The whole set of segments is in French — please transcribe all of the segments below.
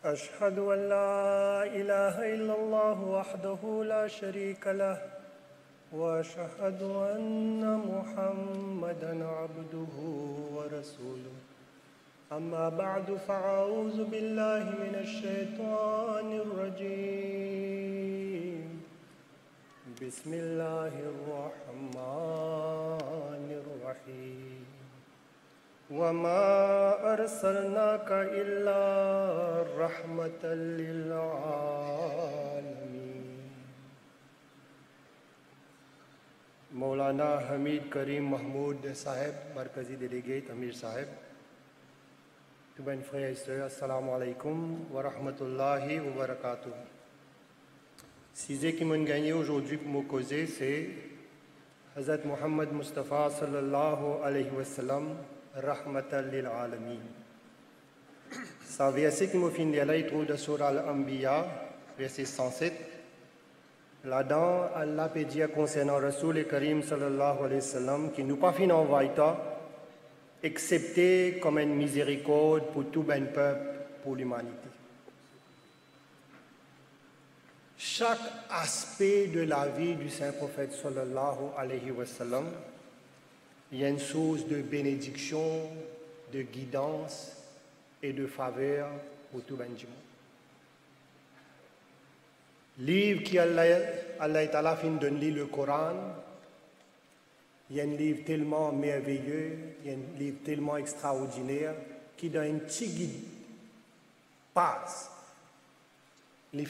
أشهد أن لا إله إلا الله وحده لا شريك له وأشهد أن محمدًا عبده ورسوله أما بعد فأعوذ بالله من الشيطان الرجيم بسم الله الرحمن الرحيم وما أرسلناك إلا رحمة للعالمين मौलाना हमीद करीम महमूद साहब मरकज़ी डेलीगेट अमीर साहब tous mes frères et sœurs, assalamu alaikum wa rahmatullahi wa barakatuh. Sujet qui m'a gagné aujourd'hui pour me causer, c'est Hazrat Muhammad Mustafa sallallahu alayhi wa sallam, rahmatan lil alamin. Ça verset qui m'a fini là, il trouve de Surah Al-Anbiya, verset 107. Là-dedans, Allah peut dire concernant Rasoul et Karim sallallahu alayhi wa sallam, qui nous pas fini envoyé excepté comme une miséricorde pour tout un peuple, pour l'humanité. Chaque aspect de la vie du Saint-Prophète sallallahu alayhi wa sallam, il y a une source de bénédiction, de guidance et de faveur pour tout un monde. Livre qui Allah Ta'ala fin donne le Coran, il y a un livre tellement merveilleux, il y a un livre tellement extraordinaire qui donne un petit guide, passe. Il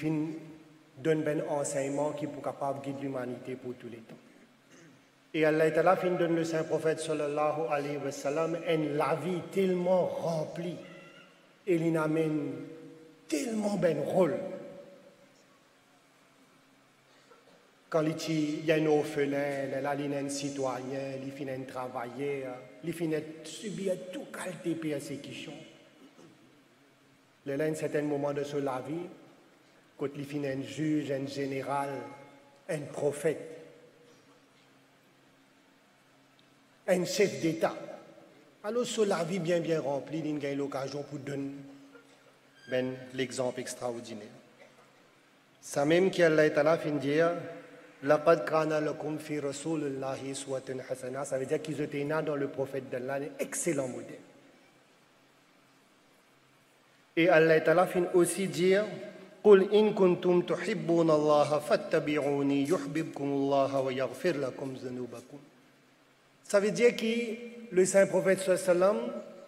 donne un enseignement qui est capable de guider l'humanité pour tous les temps. Et Allah Ta'ala donne le Saint-Prophète sallallahu alayhi wa sallam la vie tellement remplie et il amène tellement ben rôle. Quand il y a un orphelin, il y a un citoyen, il finit de travailler, il finit de subir toute qualité de persécution. Il y a un certain moment de la vie, quand il finit un juge, un général, un prophète, un chef d'État. Alors, sur la vie bien remplie, il y a l'occasion pour donner l'exemple extraordinaire. Ça même qui Allah Ta'ala fin dire, لقد كان لكم في رسول الله أسوة حسنة, ça veut dire qu'ils étaient nés dans le prophète d'Allah, un excellent modèle. Et Allah Ta'ala fin aussi dire قل إن كنتم تحبون الله فاتبعوني يحببكم الله ويغفر لكم ذنوبكم. Ça veut dire que le saint prophète sallam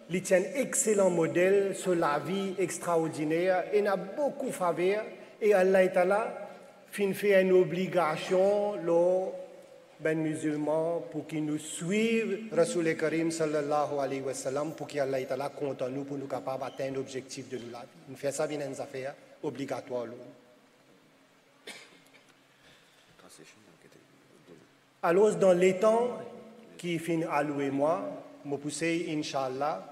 il tient un excellent modèle sur la vie extraordinaire et il a beaucoup faveur et Allah Ta'ala fin fait une obligation aux musulmans pour qu'ils nous suivent Rasoul Karim sallallahu alayhi wa sallam pour qu'Allah Ta'ala compte en nous pour nous capables d'atteindre l'objectif de nous la vie. Nous faisons ça bien une affaire obligatoire. Alors dans les temps qui fin alloué moi, je poussé Inch'Allah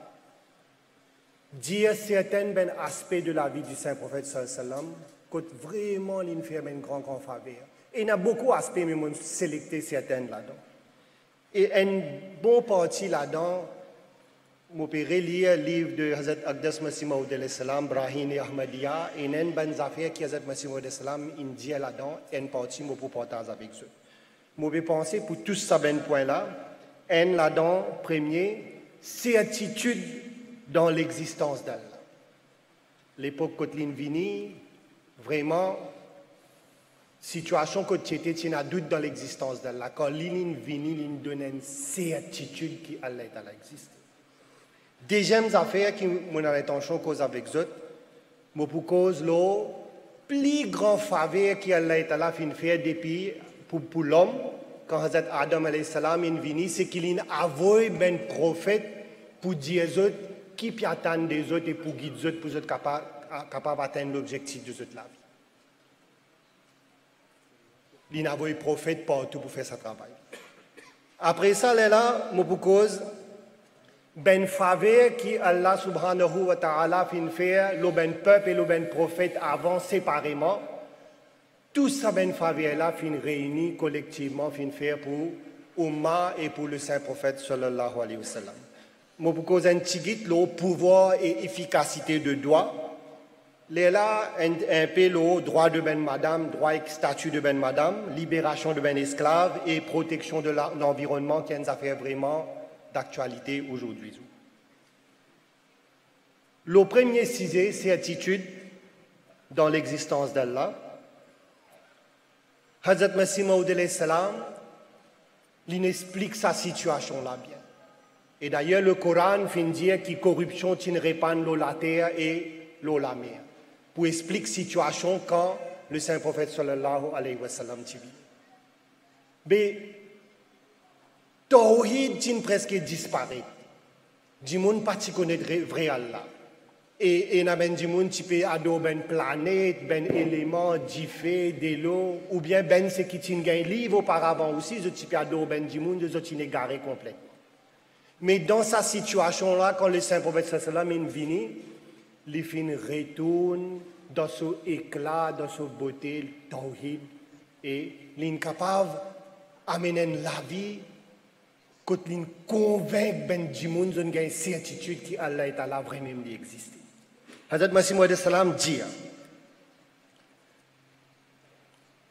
dire certains aspects de la vie du Saint-Prophète sallallahu alayhi wa sallam vraiment il fait un grand faveur. Et il y a beaucoup d'aspects, mais on sélecté certains là-dedans. Et une bonne partie là-dedans, on peut relire le livre de Hazrat Aqdas Masih Maud al-Salam, Brahim et Ahmadiyya, et il y a une bonne affaire qui Hazrat Masih Maud al-Salam dit là-dedans, et une partie, on peut partager avec eux. On peut penser pour tous ces points-là, un là-dedans, premier, certitude dans l'existence d'Allah. L'époque Kotlin Vini, vraiment, situation que tu étais, tu as doute dans l'existence d'Allah. Quand l'île vient, il donne une certitude qu'Allah existe. Deuxième affaire qui m'a attention cause avec eux, mais pour cause le plus grand faveur qu'Allah fin faire depuis pour l'homme, quand Hazrat Adam alayhi salam est venu, c'est qu'il a envoyé un prophète pour dire aux autres qui peut attendre des autres et pour guider les autres pour être capable d'atteindre l'objectif de cette la vie. Il a envoyé prophète partout pour faire ce travail. Après ça, là, je cause ben faveur qui Allah subhanahu wa ta'ala fin faire le ben peuple et le ben prophète avant séparément. Tout ça ben faveur là fin réuni collectivement fin faire pour Ummah et pour le saint prophète sallallahu alayhi wa sallam. Je cause un petit le pouvoir et efficacité de droit Les là, un peu le droit de ben madame, droit et statut de ben madame, libération de ben esclaves et protection de l'environnement qui est une affaire vraiment d'actualité aujourd'hui. Le premier sujet, certitude dans l'existence d'Allah. Hazrat Masih Maud alayhi salam, il explique sa situation là bien. Et d'ailleurs, le Coran fin dire que corruption tiendrait pas l'eau la terre et l'eau la mer. Pour expliquer la situation quand le saint prophète sallallahu alayhi wa sallam vit. Mais, Tawhid tient presque disparu. Du monde pas connaître vrai Allah. Et il y a des gens qui peuvent adorer une planète, un élément, du feu, de l'eau, ou bien ben ce qui tient un livre auparavant aussi, je peux adorer des gens, je suis égaré complètement. Mais dans sa situation-là, quand le saint prophète sallallahu alayhi wa sallam est venu, les fins retournent dans son éclat, dans son beauté, le tawhid, et l'incapable d'amener la vie, quand il convainc ben du monde, il y a une certitude qu'Allah est là vraiment existe. Hazrat Masih Maud salam dit,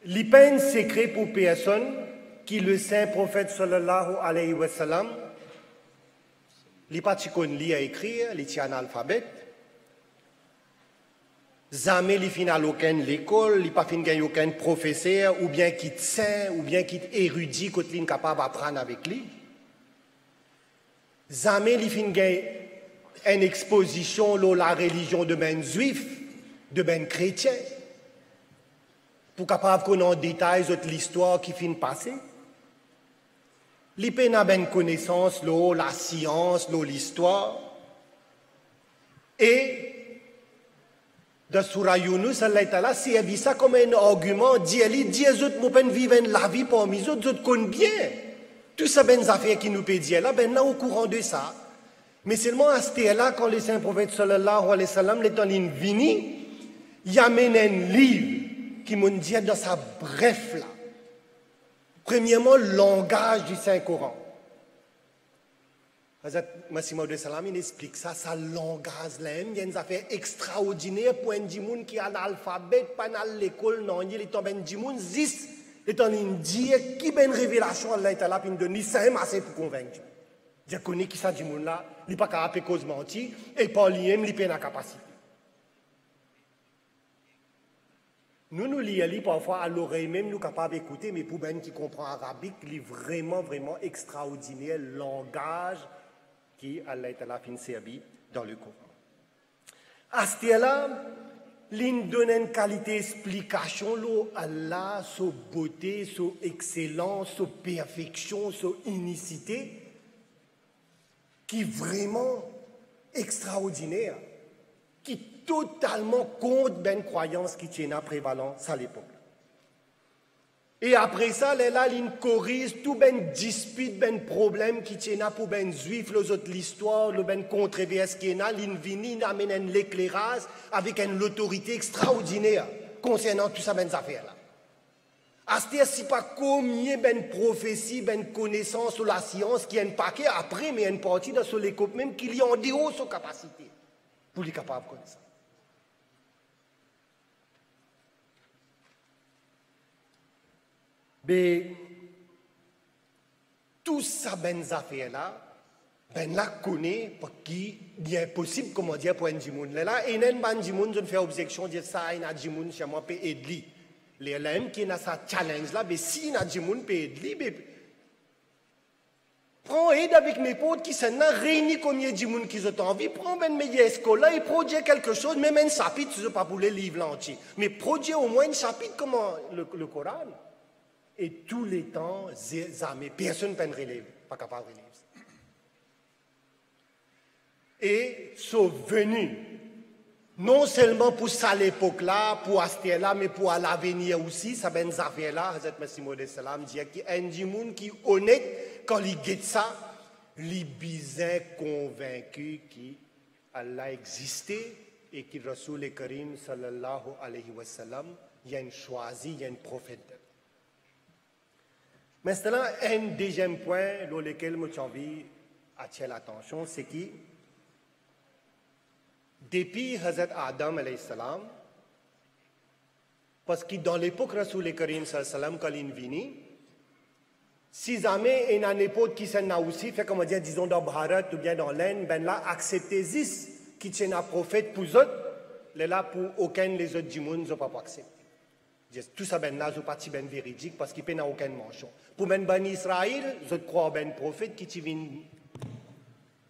il n'y a pas un secret pour personne qui le saint prophète sallallahu alayhi wa sallam, il n'y a pas de lire et écrire, il est analphabète. Jamais il fin à aucune l'école, il pas fin gagner aucun professeur, ou bien qui est saint, ou bien qui est érudit, quand il est capable d'apprendre avec lui. Jamais il fin gagner une exposition de la religion de ben juif, de ben chrétien, pour capable connaître en détail l'histoire qui fin passée. Il n'a pas ben connaissance, la science, l'histoire. Et dans Surah Yunus, Allah Ta'ala servi ça comme un argument, dit les autres ne vivent la vie parmi les autres connaissent bien. Tout ça, ben affaires qui nous peut dire là, ben là au courant de ça. Mais seulement à ce là quand le saint prophète sallallahu alayhi wa sallam est en ligne vini, il y a un livre qui me dit dans sa bref là. Premièrement, le langage du Saint-Coran. Hazrat Masih Maud salam il explique ça, ça langage là, il y a une affaire extraordinaire pour un djimoun qui a l'alphabet, pas dans l'école, non, il est en un djimoun, zis, il est en dire qui a une révélation Allah est là, puis il donne, ça est assez pour convaincre. Je connais qui ça djimoun là, il n'est pas capable de cause mentir, et pas lui-même, il n'a pas la capacité. Nous lisons parfois à l'oreille même, nous capables d'écouter, mais pour ben qui comprend arabique, il est vraiment, vraiment extraordinaire le langage qui Allah Ta'ala fin servi dans le Coran. À ce là, il donne une qualité d'explication à Allah, sa beauté, sa excellence, sa perfection, sa unicité, qui est vraiment extraordinaire, qui totalement contre ben croyance qui tient à prévalence à l'époque. Et après ça, là, il corrige tout ben dispute, ben problème qui tient à pour ben juif, les autres l'histoire, le ben controverse qui est là, il vient, il amène l'éclairage avec une autorité extraordinaire concernant tout ça ben affaires là. À ce temps, si pas combien ben prophétie, ben connaissance sur la science qui est un paquet après, mais une partie dans ce l'écope même qu'il y a en dehors de sa capacité pour les capables de connaître ça. Mais tout ça, ben affaires là, ben là connaît parce qu'il est impossible, comment dire, pour un djimoun. Là, et un ban djimoun, je ne fais objection dire ça, il y a un djimoun chez moi peut aider. Les mêmes qui ont ça challenge là, mais si il y a un djimoun peut aider, mais prends aide avec mes potes qui sont là, réunis combien de djimoun qui ont envie, prends ben meilleur école là et produire quelque chose, même un chapitre, je ne sais pas pour les livres entiers, mais produire au moins un chapitre comme le Coran. Et tous les temps, jamais, personne ne peut relever, pas capable de relever. Et sont venus, non seulement pour ça l'époque là, pour acheter là, mais pour l'avenir aussi, ça ben affaire là, Hazrat Masih Maud salam dit qu'il y a un djimoun qui est honnête, quand il guette ça, il est bien convaincu qu'Allah existait et que Rasoul Karim sallallahu alayhi wa sallam, il y a une choisi, il y a une prophète. Maintenant, un deuxième point sur lequel j'ai envie d'attirer l'attention, c'est que depuis Hazrat Adam alayhi salam, parce que dans l'époque Rasoul Karim sallam quand il vini, si jamais une époque qui s'en a aussi, fait comme on dit, disons dans Bharat ou bien dans l'Inde, ben là, acceptez zis qui tient un prophète pour eux, là pour aucun des autres du monde, ils pas accepté. Tout ça ben là, ils pas ben véridique parce qu'il n'y a aucun manchon. Pour ben ban Israël, ils croient ben prophète qui vient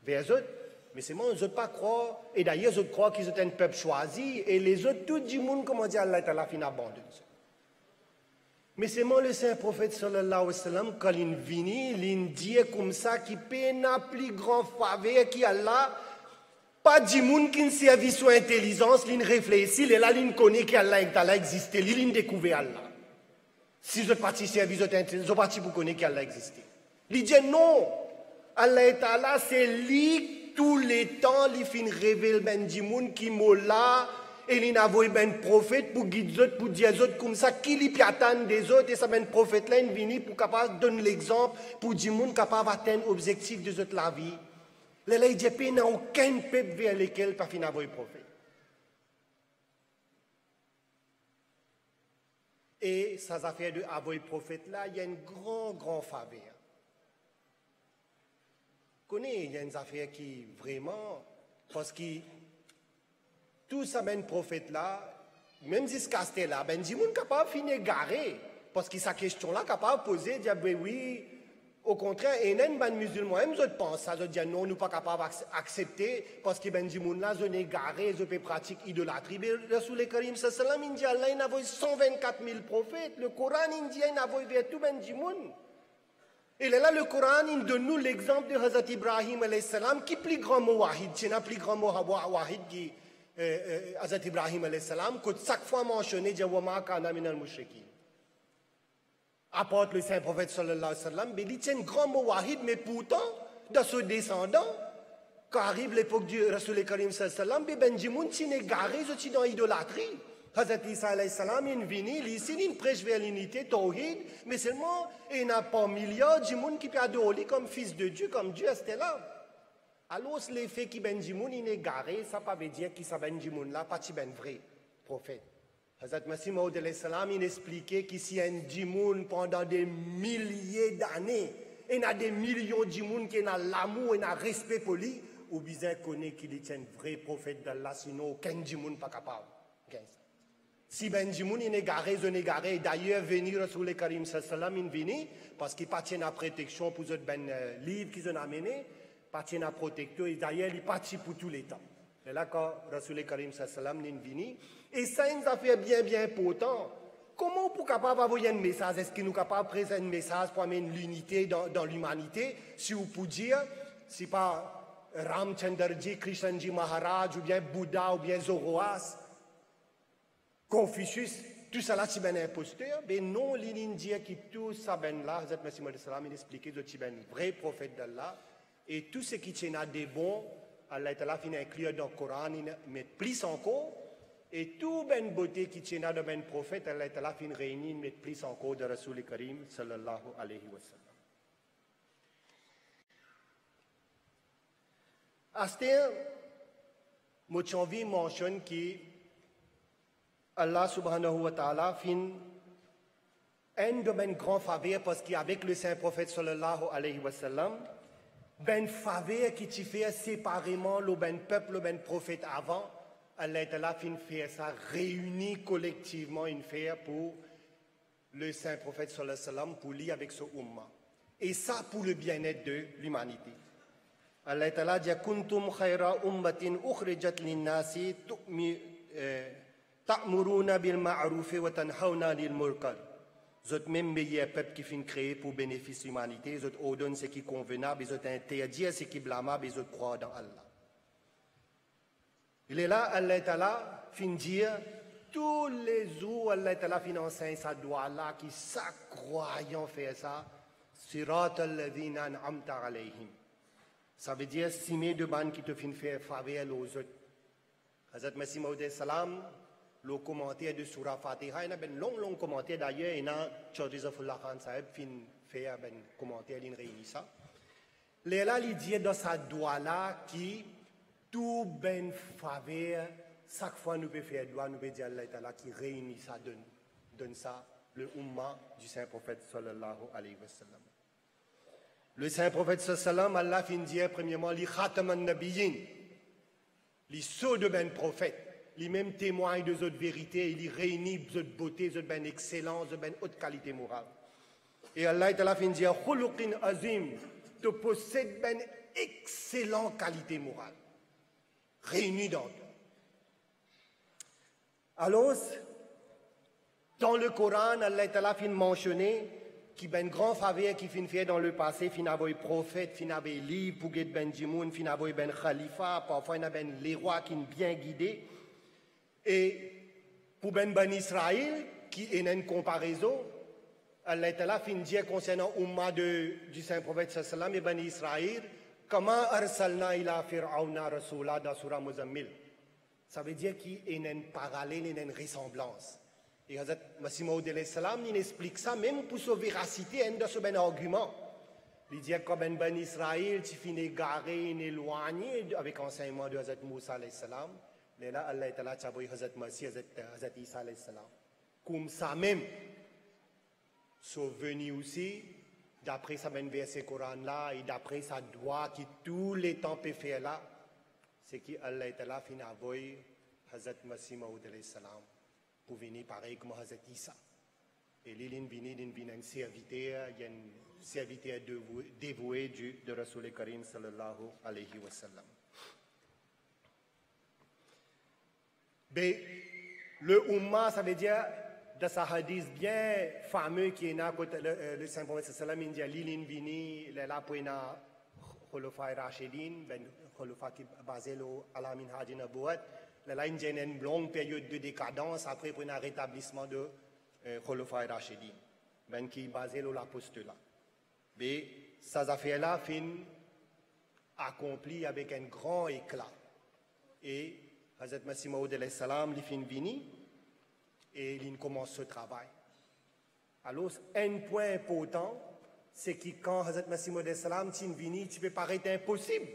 vers eux. Mais c'est moi, je ne pas croire, et d'ailleurs, je crois qu'ils sont un peuple choisi, et les autres, tout du monde, comment dire, Allah est à la fin abandonne. Mais c'est moi, le saint prophète, sallallahu alayhi wa sallam, quand il vient, il dit comme ça, qui peine un plus grand faveur qui Allah, pas du monde qui ne servi son intelligence, il réfléchit, et là, il connaît qu'Allah existe, il découvert Allah. Si vous êtes parti servir votre intelligence, vous êtes parti pour connaître qu'Allah existe. Il dit non, Allah est Allah, c'est lui. Tous les temps, il fin révèle ben du monde qui m'a là et il a envoyé ben prophète pour guider les autres, pour dire les autres comme ça, qui li attend des autres et ça ben prophète là il vient pour capable donner l'exemple pour du monde capable d'atteindre l'objectif des autres la vie. Là il dit qu'il n'y a aucun peuple vers lequel pas fin envoyer prophète. Et ça affaire de envoyer prophète là, il y a une grand faveur. Il y a une affaire qui vraiment, parce que tout ça, ben prophète là, même jusqu'à ce là, ben du monde capable de finir garé, parce que sa question là, capable de poser, dire ben oui, au contraire, et non, ben musulman, même je pense ça, je dis non, nous ne pas capable d'accepter, parce que ben du monde là, je n'ai garé, je peux pratiquer idolâtrie. Mais Rasoul Karim sallam, il dit Allah, il a 124 000 prophètes, le Coran, il dit il a vers tout ben du monde. Et là, le Coran, il donne nous l'exemple de Hazrat Ibrahim alayhi salam, qui est plus grand mot wahid, c'est un plus grand mot wahid qui Hazrat Ibrahim alayhi salam, que chaque fois mentionné, dit Wama kana minal mushrikin. Apporte le saint prophète sallallahu alayhi wa sallam, mais il tient un grand mot wahid, mais pourtant, dans ce descendant, quand arrive l'époque du Rasoul Karim sallallahu alayhi wa sallam, ben Jimoun, il est garé, il est dans l'idolâtrie. Hazrat Isa alayhi salam, il vient ici, il prêche vers l'unité, tawhid, mais seulement, il n'y a pas un milliard de gens qui peut adorer comme fils de Dieu, comme Dieu était là. Alors, l'effet qui ben Jimoun, il est garé, ça ne veut pas dire qu'il s'est ben Jimoun là, pas ben vrai prophète. Hazrat Masih Maud alayhi salam, il expliquait qu'ici, il y a un Jimoun pendant des milliers d'années, il y a des millions de Jimoun qui ont l'amour et le respect pour lui, ou bien connaît qu'il est un vrai prophète d'Allah, sinon aucun Jimoun n'est pas capable. Si ben Jimoun il est garé, je n'ai garé. D'ailleurs, venir Rasoul Karim sallam il vient parce qu'il appartient à protection pour les ben livres qu'ils ont amenés, appartient à protection et d'ailleurs il partit pour tous les temps. Et là quand Rasoul Karim sallam il vient et ça nous a fait bien important. Comment pour capable envoyer un message? Est-ce qu'il nous capable de présenter un message pour amener l'unité dans l'humanité? Si vous pouvez dire, si pas Ramchandraji, Krishnanji Maharaj ou bien Bouddha ou bien Zoroastre. Confucius, tout ça là, c'est un imposteur, mais non, l'Indien qui tout ça ben là, Hazrat Masih Maud salam, il expliquait que c'est un vrai prophète d'Allah, et tout ce qui tient des bons, Allah Ta'ala finit inclure dans le Coran, mais plus encore, et tout ben beauté qui tient dans ben prophète, Allah Ta'ala finit réunir, mais plus encore de Rasoul Karim, sallallahu alayhi wa sallam. Astir, Mochanvi mentionne que Allah subhanahu wa ta'ala fin un de mes grands faveurs parce qu'avec le saint prophète sallallahu alayhi wa sallam, ben faveur qui t'y fait séparément le ben peuple, le ben prophète avant, Allah ta'ala fin faire ça, réunir collectivement une faire pour le saint prophète sallallahu alayhi wa sallam, pour lui avec ce umma. Et ça pour le bien-être de l'humanité. Allah ta'ala dit kuntum khayra ummatin ukhrijat lin-nasi ta'muruna bil ma'ruf wa tanhauna lil munkar. Zot même meilleur peuple qui fin créé pour bénéfice de l'humanité, zot ordonne ce qui est convenable, zot interdit ce qui est blâmable, zot croit dans Allah. Il est là, Allah Ta'ala fin dire tous les jours Allah Ta'ala fin enseigne ça doit là qui sa croyant faire ça, sirat alladhina an'amta alayhim. Ça veut dire simer de ban qui te fin faire faveur aux autres. Hazrat Masih Maud salam le commentaire de Surah Fatiha, il y a un long commentaire d'ailleurs, il y a Chaudhry Zafrullah Khan Sahib qui fait un commentaire, il réunit ça. Là, il dit dans sa doigt là qui tout ben faveur, chaque fois nous pouvons faire droit, nous pouvons dire Allah Ta'ala qui réunit ça, donne ça, le Ummah du Saint-Prophète sallallahu alayhi wa sallam. Le Saint-Prophète sallallahu Allah fin dire premièrement, li khataman nabiyyin, li saut de ben prophète, li même témoigne de votre vérité, il réunit votre beauté, votre ben excellence, votre ben haute qualité morale. Et Allah Ta'ala fin dire, khuluqin azim, te possède ben excellente qualité morale, réunie dans toi. Alors, dans le Coran, Allah Ta'ala fin mentionné qui ben grand faveur qui fin fait dans le passé, fin avoy prophète, fin avoy livre, pour get ben jimoun, fin avoy ben khalifa, parfois il ben les rois qui bien guidés. Et pour ben Israël, qui est une comparaison, Allah Ta'ala fin dire concernant Ummah du Saint-Prophète sallam et ben Israël, comment arsalna ila fir'auna rasula dans Surah Muzammil. Ça veut dire qu'il y a un parallèle, il y a une ressemblance. Et Hazrat Masih Maud salam il explique ça même pour sa véracité de ce ben argument. Il dit que ben Israël, tu finis égaré, éloigné avec l'enseignement de Hazrat Moussa salam. Mais là, Allah Ta'ala a envoyé Hazrat Masih, Hazrat Isa salam. Comme ça même, sont venus aussi, d'après ça ben verset Coran là, et d'après sa droit qui tous les temps peut faire là, c'est qu'Allah Ta'ala fin envoyé Hazrat Masih Maud salam. Pour venir pareil comme Hazrat Isa. Et il vient un serviteur, il y a un serviteur dévoué de Rasoul Karim sallallahu alayhi wa sallam. Mais le Ummah, ça veut dire, dans sa hadith bien fameux qui est là, le Saint-Prophète sallallahu alayhi wa sallam, il vient, il est là pour una Khulafa Rashidin, ben Khulafa qui est basé à la minhaj nabuwat. Là, il y a une longue période de décadence après pour un rétablissement de Khulafa Rashidin, ben qui est basé sur l'apostolat. Mais ces affaires-là finissent accomplies avec un grand éclat. Et Hazrat Masih Maud salam, il finit venu et il commence ce travail. Alors, un point important, c'est que quand Hazrat Masih Maud salam est venu, tu peux paraître impossible.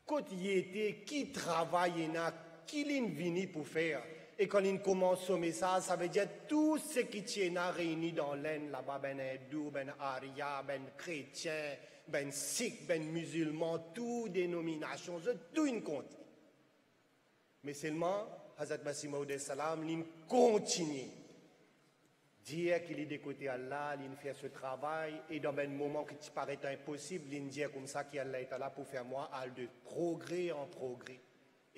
Quand il était, qui travaille qu'il est venu pour faire. Et quand il commence ce message, ça veut dire tout ce qui est réuni dans l'aine là-bas, ben hindou, ben arya, ben chrétien, ben sikh, ben musulman, toutes dénominations, tout une compte. Mais seulement, Hazrat Masih Maud salam, il continue. Dire qu'il est de côté Allah, il fait ce travail, et dans un moment qui te paraît impossible, il dit comme ça qu'Allah est là pour faire moi, de progrès en progrès.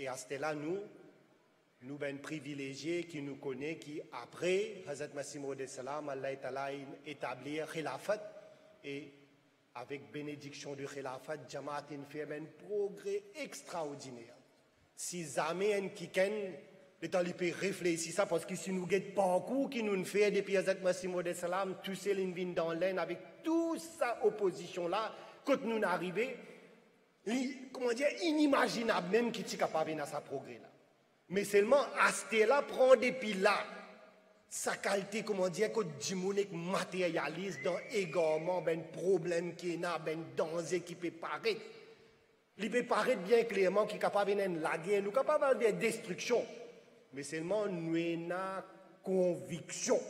Et à ce là nous ben privilégiés qui nous connaissent, qui après Hazrat Masih Maud salam, Allah est là établir khilafat et avec bénédiction du khilafat, Jamaat fait un progrès extraordinaire. Si jamais un kiken le temps il peut réfléchir ça parce que si nous guettons parcours qui nous fait depuis Hazrat Masih Maud salam, tous ces lignes dans l'aine avec toute sa opposition là, quand nous arrivons, comment dire, inimaginable même qui est capable de sa progrès là. Mais seulement, à ce là, prend depuis là, sa qualité, comment dire, que Djimounek matérialise dans égarement, ben problème qui est là, ben danger qui peut paraître. Il peut paraître bien clairement qu'il est capable de la guerre, nous capable de destruction. Mais seulement, nous avons conviction.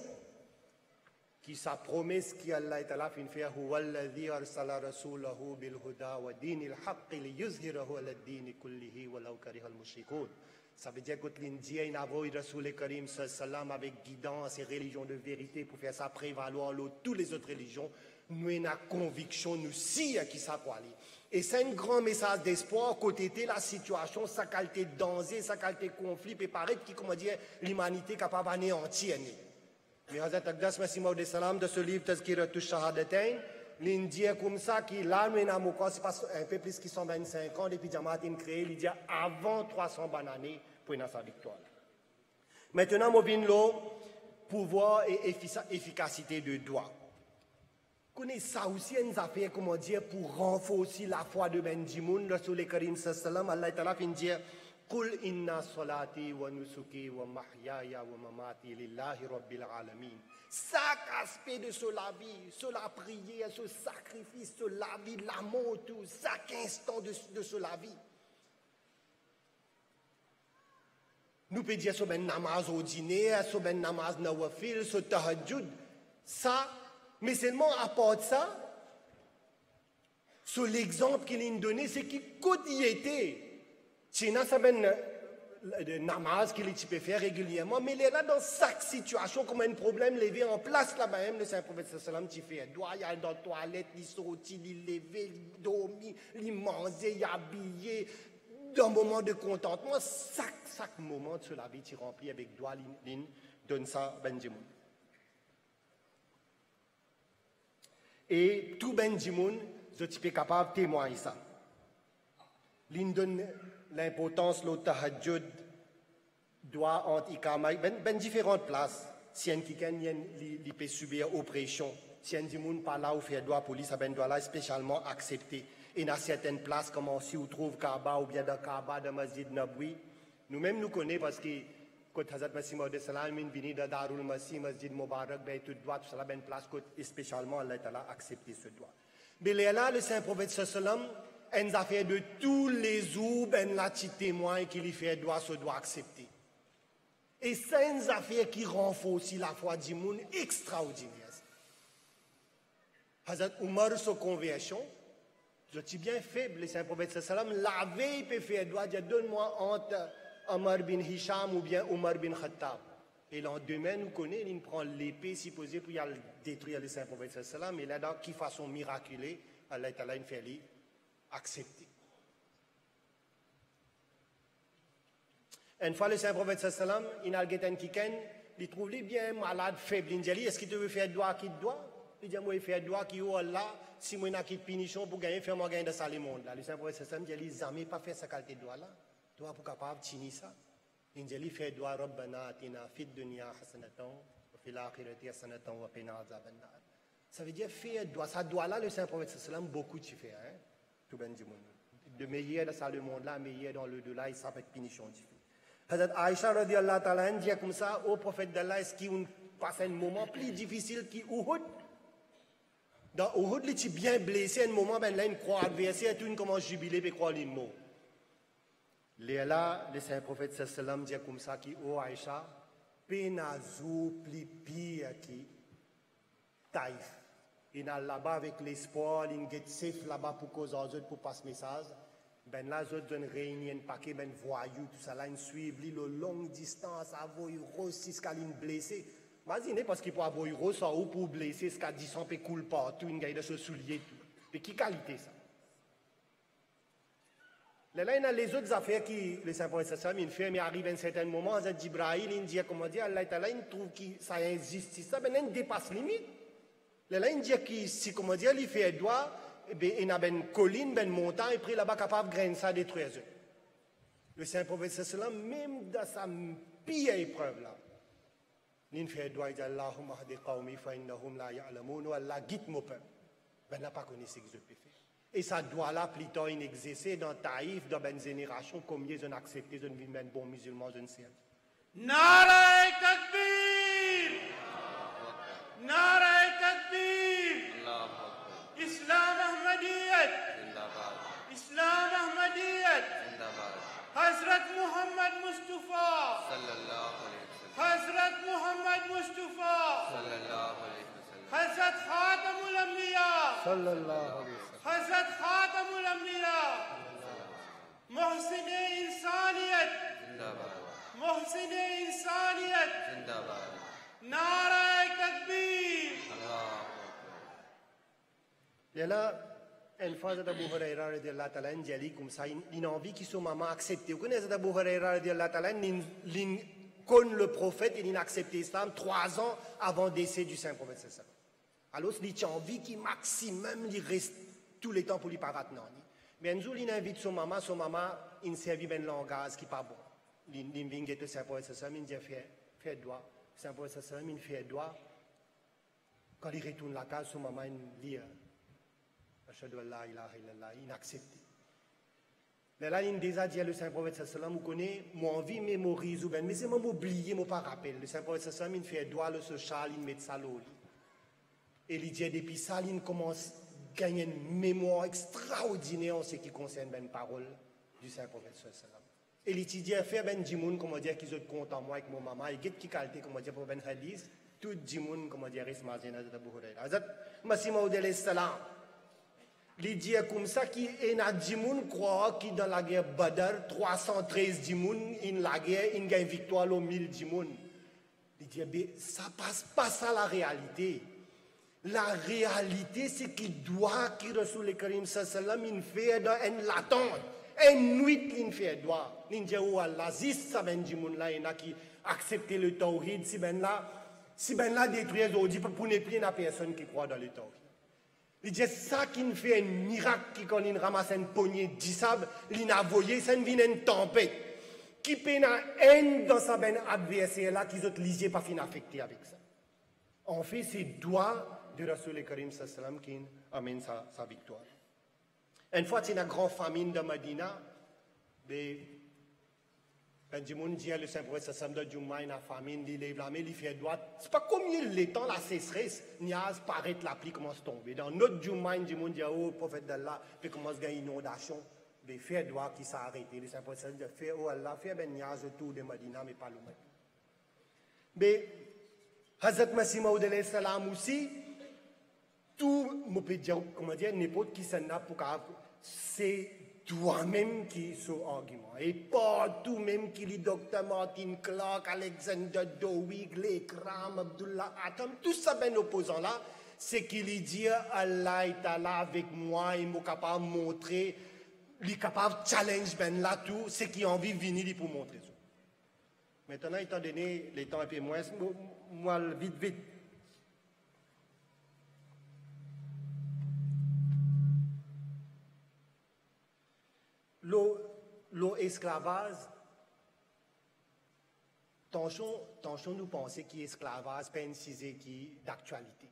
Qui sa promesse qui Allah Ta'ala fin fait huwa alladhi arsala rasulahu bil huda wa dinil haqq liyuzhirahu ala ad-din kullihi walau karihal mushrikun. Ça veut dire que l'Indien il a envoyé Rasoul Karim sallam avec guidance et religion de vérité pour faire ça prévaloir toutes les autres religions. Nous avons conviction nous si qui ça quoi aller. Et c'est un grand message d'espoir côté de la situation, sa qualité de danger, sa qualité de conflit peut paraître qui comment dire l'humanité capable d'anéantir. Mais Hazrat Aqdas Masih Maud salam de ce livre Tazkiratul Shahadatain, il dit comme ça qu'il là maintenant c'est pas un peu plus que 125 ans depuis Jamaat créé, il dit avant 300 années pour sa victoire. Maintenant on vient là pouvoir et efficacité de droit. Connais ça aussi une affaire comment dire pour renforcer la foi de Ben Jimoun Rasoul Karim sallam Allah Ta'ala fin dire قل إن صلاتي ونسكي ومحياي ومماتي لله رب العالمين. Chaque aspect de la vie, sur la prière, ce sacrifice, sur la vie, l'amour, tout, chaque instant de la vie. Nous pouvons dire sur un namaz au dîner, sur un namaz nawafil, sur tahajjud. Ça, mais seulement à part de ça, sur l'exemple qu'il a donné, c'est qu'il y était. China, ça le namaz qu'il peut faire régulièrement, mais il est là dans chaque situation, comme un problème levé en place là-bas, même le Saint-Prophète sallam, tu fais, doit y aller dans la toilette, il sortit, il lever, il dormir, il manger, il habiller, dans un moment de contentement, chaque moment de la vie, tu remplis avec doigt, il donne ça, Benjamin. Et tout Benjamin, je suis capable de témoigner ça. Il donne l'importance de tahajjud doit entre ikama différentes places si un quelqu'un il peut subir oppression si un monde par là ou faire droit police ben doit là spécialement accepté et dans certaines places comme si on trouve Kaaba ou bien dans Kaaba dans Masjid Nabawi nous-mêmes nous connaissons parce que quand Hazrat Masih Maud Salam venu dans Darul Masih Masjid Mubarak ben tout droit tout ça ben place que spécialement Allah Ta'ala accepté ce droit mais là le Saint Prophète sallam une affaire de tous les jours, ben là, tu témoins qu'il fait droit, se doit accepter. Et c'est une affaire qui renforce aussi la foi du monde extraordinaire. Hazrat Omar, sa conversion, je suis bien faible, le Saint-Prophète sallam, la veille, il peut faire droit, il dit donne-moi entre Omar bin Hisham ou bien Omar bin Khattab. Et lendemain, nous connaissons, il prend l'épée supposée pour y aller détruire le Saint-Prophète sallam, et là, dans qui façon miraculeuse, Allah Ta'ala, il fait lui accepter. Une fois le Saint-Prophète sallam, il a quelqu'un il trouve lui bien malade, faible, il dit est-ce qu'il te veut faire droit qui doit? Il dit moi il fait droit qui est là, si moi n'a qu'il punition pour gagner, faire moi gagner dans ça le monde là. Le Saint-Prophète sallam dit il jamais pas faire sa qualité de droit là. Toi pour capable de tenir ça. Il dit il fait droit Rabbana atina fid dunya hasanatan wa fil akhirati hasanatan wa qina azaban nar. Ça veut dire faire droit, ça doit là le Saint-Prophète sallam beaucoup tu fais hein. Tout ben du monde. De meilleur dans ça le monde là, meilleur dans le delà, il s'appelle punition différente. Hazrat Aïcha radiallahu ta'ala dit comme ça au prophète d'Allah est-ce qu'il passe un moment plus difficile qu'Uhud? Dans Uhud, il est bien blessé, un moment ben là il croit adversaire, tout le monde commence à jubiler et croire les mots. Là, le saint prophète sallam dit comme ça qui oh Aïcha, penazou plus pire qui Taïf. Il est là-bas avec l'espoir, il est safe là-bas pour cause aux autres pour passer message. Ben là, les autres réunissent un paquet, ben voyous, tout ça là, ils suivent, ils ont longue distance, avoir aussi ce qu'il est blessé. Imaginez parce qu'il peut avoir euro ça ou pour blesser, ce qu'il dit, ça peut couler partout, une gaille de se soulier tout. Et qui qualité ça? Là, il y a les autres affaires qui, le Saint-Prophète sallam, il fait, mais arrive à un certain moment, Hazrat Jibril, il dit, comment dire, Allah Ta'ala, il trouve que ça existe, ça, ben il dépasse limite. Là, il dit que si, comment dire, il fait droit, il y a une colline, une montagne, et puis là-bas, capable de grainer ça, détruire ça. Le Saint-Prophète sallam, même dans sa pire épreuve là, il fait droit, il dit, Allahumma hadi qawmi fa innahum la ya'lamoun, ou Allah guide mon peuple. Ben, n'a pas connu ce que je peux faire. Et ça doit là, plutôt, il exercer dans Taïf, dans une génération, combien ils ont accepté, ils vivent un bon musulman, je ne sais pas. Nara takbir! Nara takbir! Islam Ahmadiyyat! Islam Ahmadiyyat! Hazrat Muhammad Mustafa! Hazrat Muhammad Mustafa! Hazrat Khatamul Anbiya! Hazrat Khatamul Anbiya! Muhsin Insaniyat! محسن इंसानियत नारा तकबीर là, une fois Abu Huraira radiallahu ta'ala dit comme ça, il a envie qu'il soit maman accepté. Vous connaissez Abu Huraira radiallahu ta'ala, il connaît le prophète et il a accepté l'islam 3 ans avant le décès du saint prophète. Alors il a envie qu'il maximum il reste tout le temps pour lui paraître non. Mais un jour il invite son maman, il servi un langage qui n'est pas bon. Il vient de Saint-Prophète sallam, il dit fait droit. Saint-Prophète sallam, il fait droit. Quand il retourne à la case, son maman il dit Ashhadu an la ilaha illallah, il accepte. Là, il déjà dit le Saint-Prophète sallam, vous connaissez, moi envie mémorise ou bien, mais c'est moi oublié, moi pas rappel. Le Saint-Prophète sallam, il fait droit, le social, il met ça l'eau. Et il dit depuis ça, il commence à gagner une mémoire extraordinaire en ce qui concerne les paroles du Saint-Prophète sallam. Et l'étudier fait ben dimoun comment dire qu'ils sont contents moi avec mon maman et qui qualité comment dire pour ben hadith tout dimoun comment dire ismazena de Abu Hurairah Hazrat Masih Maud alayhi salam les dire comme ça qui est na dimoun croit qui dans la guerre Badr 313 dimoun in la guerre in gagne victoire au 1000 dimoun il dit ça passe pas ça la réalité. La réalité c'est qu'il doit qui Rasoul Karim sallallahu alayhi wa sallam in fait dans un l'attente une nuit il fait droit ninja ou Allah zis ça ben dimoun là il a qui accepter le tawhid si ben là détruire aujourd'hui pour nettoyer la personne qui croit dans le tawhid. Il dit ça qui nous fait un miracle qui quand il ramasse une poignée d'issab il a voyé ça vient une tempête qui peine haine dans sa ben adversaire là qui autres lisier pas fin affecté avec ça. En fait c'est doigt de Rasoul Karim sallallahu alayhi wa sallam qui amène sa victoire. Une fois, c'est une grande famine de Medina. Quand du monde dit le Saint-Prophète sallallahu alayhi wa sallam, la famine, il lève la main, il fait droite. C'est pas comme il temps, la sécheresse, niaz, paraît la pluie commence à tomber. Dans notre Jumaï, du monde dit, oh, prophète d'Allah, puis commence à gagner une inondation. Mais fait droit qui s'est arrêté. Le Saint-Prophète sallallahu alayhi wa sallam dit, oh Allah, fait ben niaz autour de Medina, mais pas le même. Mais, Hazrat Masih Maud alayhi salam aussi, tout, on peut dire, comment dire, n'importe qui s'en a pour c'est toi-même qui est sur argument. Et pas tout même qui lit Dr. Martin Clark, Alexander Dowick, Lekram, Abdullah Atom, tout ça ben opposant là, c'est qu'il dit Allah est là avec moi, il m'a capable de montrer, il est capable de challenge ben là tout, c'est qui a envie de venir pour montrer ça. Maintenant, étant donné les temps un peu moins, moi, vite. L'esclavage, tension nous penser qu'il esclavage pas une sujet qui d'actualité.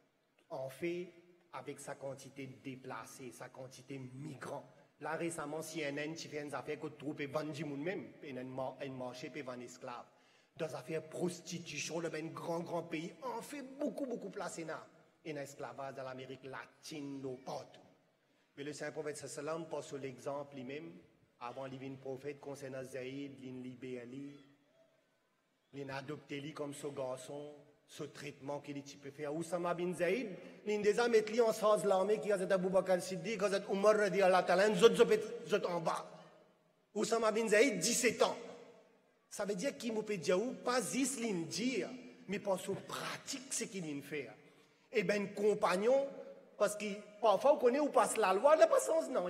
En fait, avec sa quantité déplacée, sa quantité migrant. Là récemment, CNN qui fait une affaire que trouve et vend du monde même, un marché et vend esclaves. Dans affaire prostitution, le ben grand pays, en fait beaucoup placé là. Et un esclavage dans l'Amérique latine, partout. Mais le Saint-Prophète sallallahu alayhi wa sallam passe sur l'exemple lui-même. Avant les prophètes concernant Zaïd, il libère lui, il a adopté lui comme ce garçon, ce traitement qu'il peut faire. Oussama bin Zaïd, il a déjà mis lui en sens l'armée qui a été Abu Bakr Siddiq, qui a été Umar radiyallahu ta'ala, ils en bas. Oussama bin Zaïd, 17 ans. Ça veut dire qu'il ne peut dire pas juste dire, mais pas sur pratique ce qu'il fait. Et bien, compagnon, parce que parfois on connaît où passe la loi, n'a pas sens non.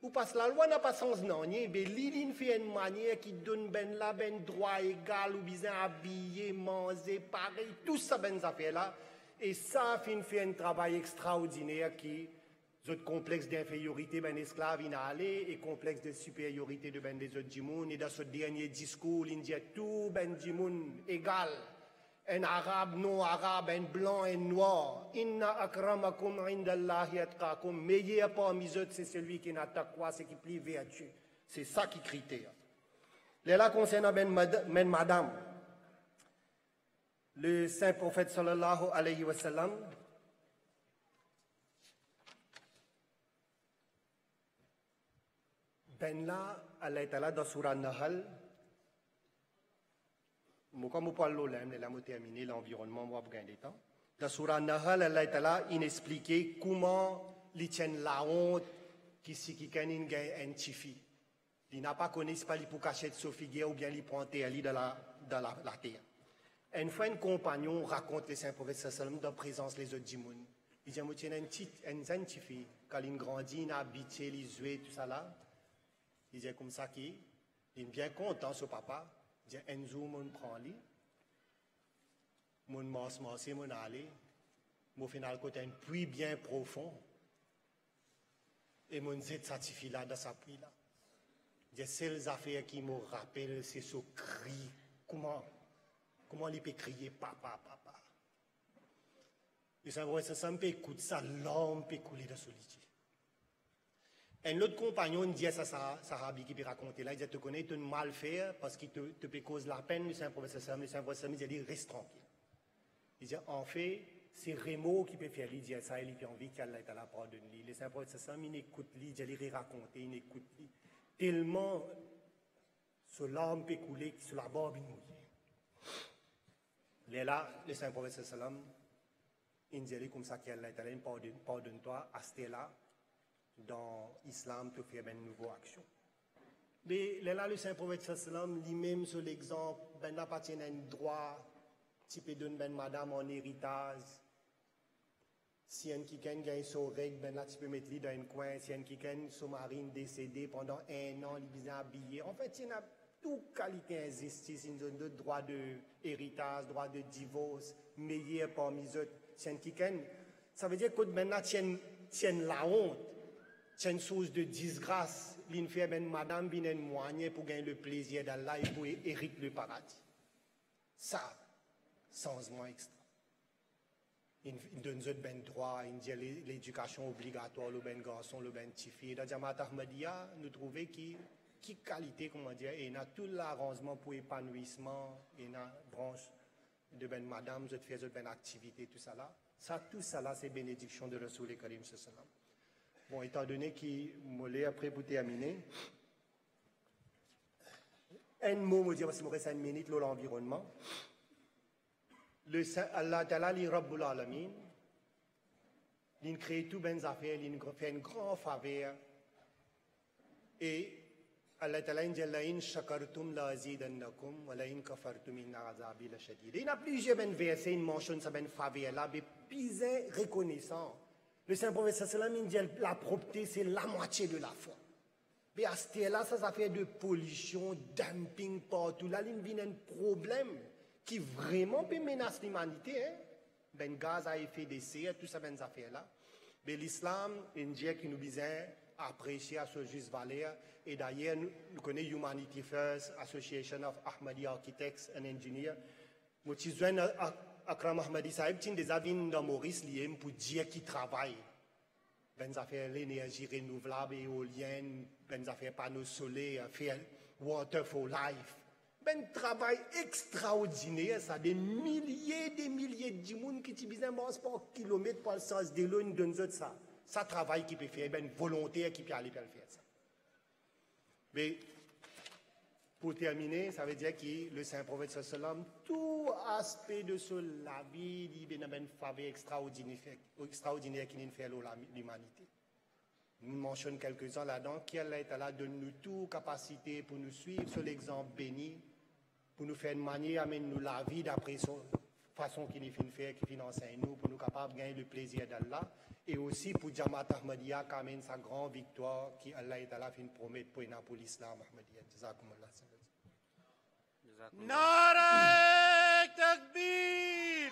Ou parce que la loi n'a pas sens non, mais l'île fait une manière qui donne ben là ben droit égal ou bien habillé, manger, pareil, tout ça ben affaire là. Et ça fait un travail extraordinaire qui autres complexe d'infériorité ben esclave il a allé et complexe de supériorité de ben des autres djimoun et dans ce dernier discours il dit tout ben djimoun égal. Un arabe, non arabe, un blanc, un noir. Inna akramakum indallahi atqakum. Meilleur parmi eux, c'est celui qui n'a pas quoi, c'est qui plie vertu. C'est ça qui critère. Là, concernant madame, le saint prophète sallallahu alayhi wa sallam, ben là, Allah est là dans Surah Nahl. Comme on parle de là, on terminé l'environnement, on va gagner du temps. Dans Surah Nahl, Allah est là, il explique comment ils tiennent la honte qui gagne un tifi. Il n'a pas connu, c'est pas pour cacher de figure ou bien il prend terre dans la terre. Une fois, un compagnon raconte les saints prophètes sallam dans présence les autres djimoun. Il dit, moi, tiens, un petit fille, quand il grandit, il a habité, il jouait, tout ça là. Il dit comme ça qu'il est bien content, ce papa. Il dit, un jour, mon prend lui, mon masse, mon aller, mon final côté un puits bien profond, et mon zet satisfait là dans sa puits là. Il dit, c'est les affaires qui me rappellent, c'est ce cri. Comment il peut crier papa. Et ça peut écouter ça, l'homme peut couler de solitude. Un autre compagnon dit à Sahabi qui peut raconter là, il dit, tu connais, tu mal faire parce qu'il te peut cause la peine, le Saint-Prophète il dit, reste tranquille. Il dit, en fait, c'est Rémo qui peut faire, il dit ça, il a envie qu'Allah est à la part de lui. Le Saint-Prophète il écoute lui, il raconte, il écoute lui. Tellement sur l'âme peut couler, sur la barbe mouillée. Là, le Saint-Prophète sallam, il dit comme ça qu'Allah pardonne-toi, à ce là dans l'islam, tu fais une nouvelle action. Mais là, le Saint-Prophète sallam, lui-même, sur l'exemple, ben appartient à un droit, tu peux donner ben madame en héritage. Si un qui gagne son règle, ben là, tu peux mettre lui dans un coin. Si un qui gagne son marine décédé pendant 1 an, il est bien habillé. En fait, il y a toute qualité d'injustice, une zone de droit d'héritage, droit de divorce, meilleur parmi les autres. Si un qui gagne, ça veut dire que maintenant, tiens la honte, tiens une source de disgrâce. Il fait ben madame, bien un moyen pour gagner le plaisir d'Allah et pour hériter le paradis. Ça, changement extra. Il donne ben droit, il dit l'éducation obligatoire, le ben garçon, le ben petit fille. Dans Jamaat Ahmadiyya, nous trouvons qui qualité, comment dire, et il y a tout l'arrangement pour épanouissement, et il y a branche de ben madame, je fais ben activité, tout ça là. Tout ça là, c'est bénédiction de Rasoul Karim sallam. Bon, étant donné qu'il m'a après pour terminer, un mot, me dire, parce qu'il me reste 1 minute, l'environnement. Allah Ta'ala, li Rabbul Alamin, il crée tout ben affaires, il fait une grande faveur. Et Allah Ta'ala dit la in shakartum la azidannakum wa la in kafartum inna azabi la shadid. Il y a plusieurs ben versets, il mentionne ça ben faveur là, mais plus reconnaissant. Le Saint-Prophète sallam il dit la propreté c'est la moitié de la foi. Mais à ce là, ça fait de pollution, dumping partout. Là, il vient un problème qui vraiment peut menacer l'humanité. Hein? Ben gaz à effet de serre, tout ça, ben affaires là. Mais l'islam, il dit qu'il nous besoin apprécier à ce juste valeur. Et d'ailleurs, nous connaissons Humanity First, Association of Ahmadi Architects and Engineers. Moi, je suis Akram Ahmadi Sahib, qui des avis dans Maurice lié pour dire qu'il travaille. Ben affaires l'énergie renouvelable, éolienne, ben affaires panneaux solaires, faire Water for Life. Ben travail extraordinaire, ça des milliers de gens qui te besoin par kilomètre par le sens de l'eau, une donne ça. Ça travail qui peut faire, ben volontaire qui peut aller faire ça. Mais pour terminer, ça veut dire que le Saint-Prophète sallam, tout aspect de la vie, il y a une faveur extraordinaire qui nous fait l'humanité. Nous mentionnons quelques-uns là-dedans, qui est là, donne-nous toute capacité pour nous suivre sur l'exemple béni, pour nous faire une manière, amène-nous la vie d'après sa façon qu'il nous fait, qui enseigne nous, pour nous capables de gagner le plaisir d'Allah, et aussi pour Jamaat Ahmadiyya, qui amène sa grande victoire, qui Allah est Allah fait une promesse pour l'islam Ahmadiyya. Jazakumullah. نعرة تكبير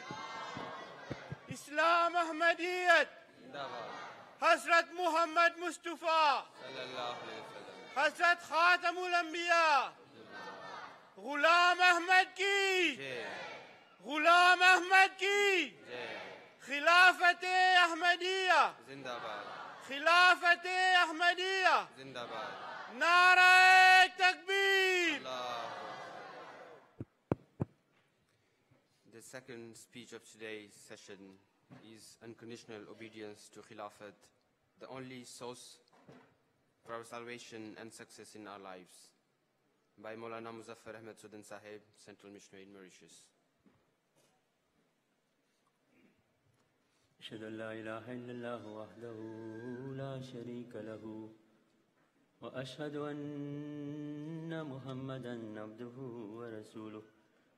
إسلام أحمدية حضرت محمد مصطفى حضرت خاتم الأنبياء غلام أحمد کی غلام أحمد کی خلافت احمدیہ زندہ باد خلافت احمدیہ زندہ باد نعرہ تکبیر. The second speech of today's session is unconditional obedience to Khilafat, the only source for our salvation and success in our lives, by Maulana Muzaffar Ahmed Sudan Sahib, Central Missionary in Mauritius. أشهد أن لا إله إلا الله وحده لا شريك له وأشهد أن محمدًا عبده ورسوله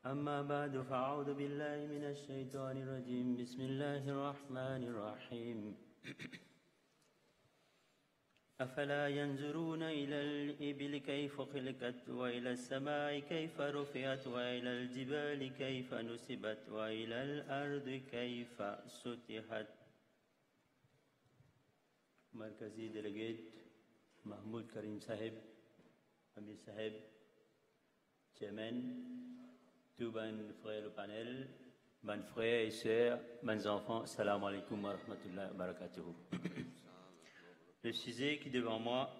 أما بعد فأعوذ بالله من الشيطان الرجيم بسم الله الرحمن الرحيم أفلا ينظرون إلى الإبل كيف خلقت وإلى السماء كيف رفعت وإلى الجبال كيف نصبت وإلى الأرض كيف سطحت. مركزي ديليجيت محمود كريم صاحب أمير صاحب chairman, tous mes frères au panel, mes frères et sœurs, mes enfants, salam alaikum wa rahmatullahi wa barakatuh. Le sujet qui est devant moi,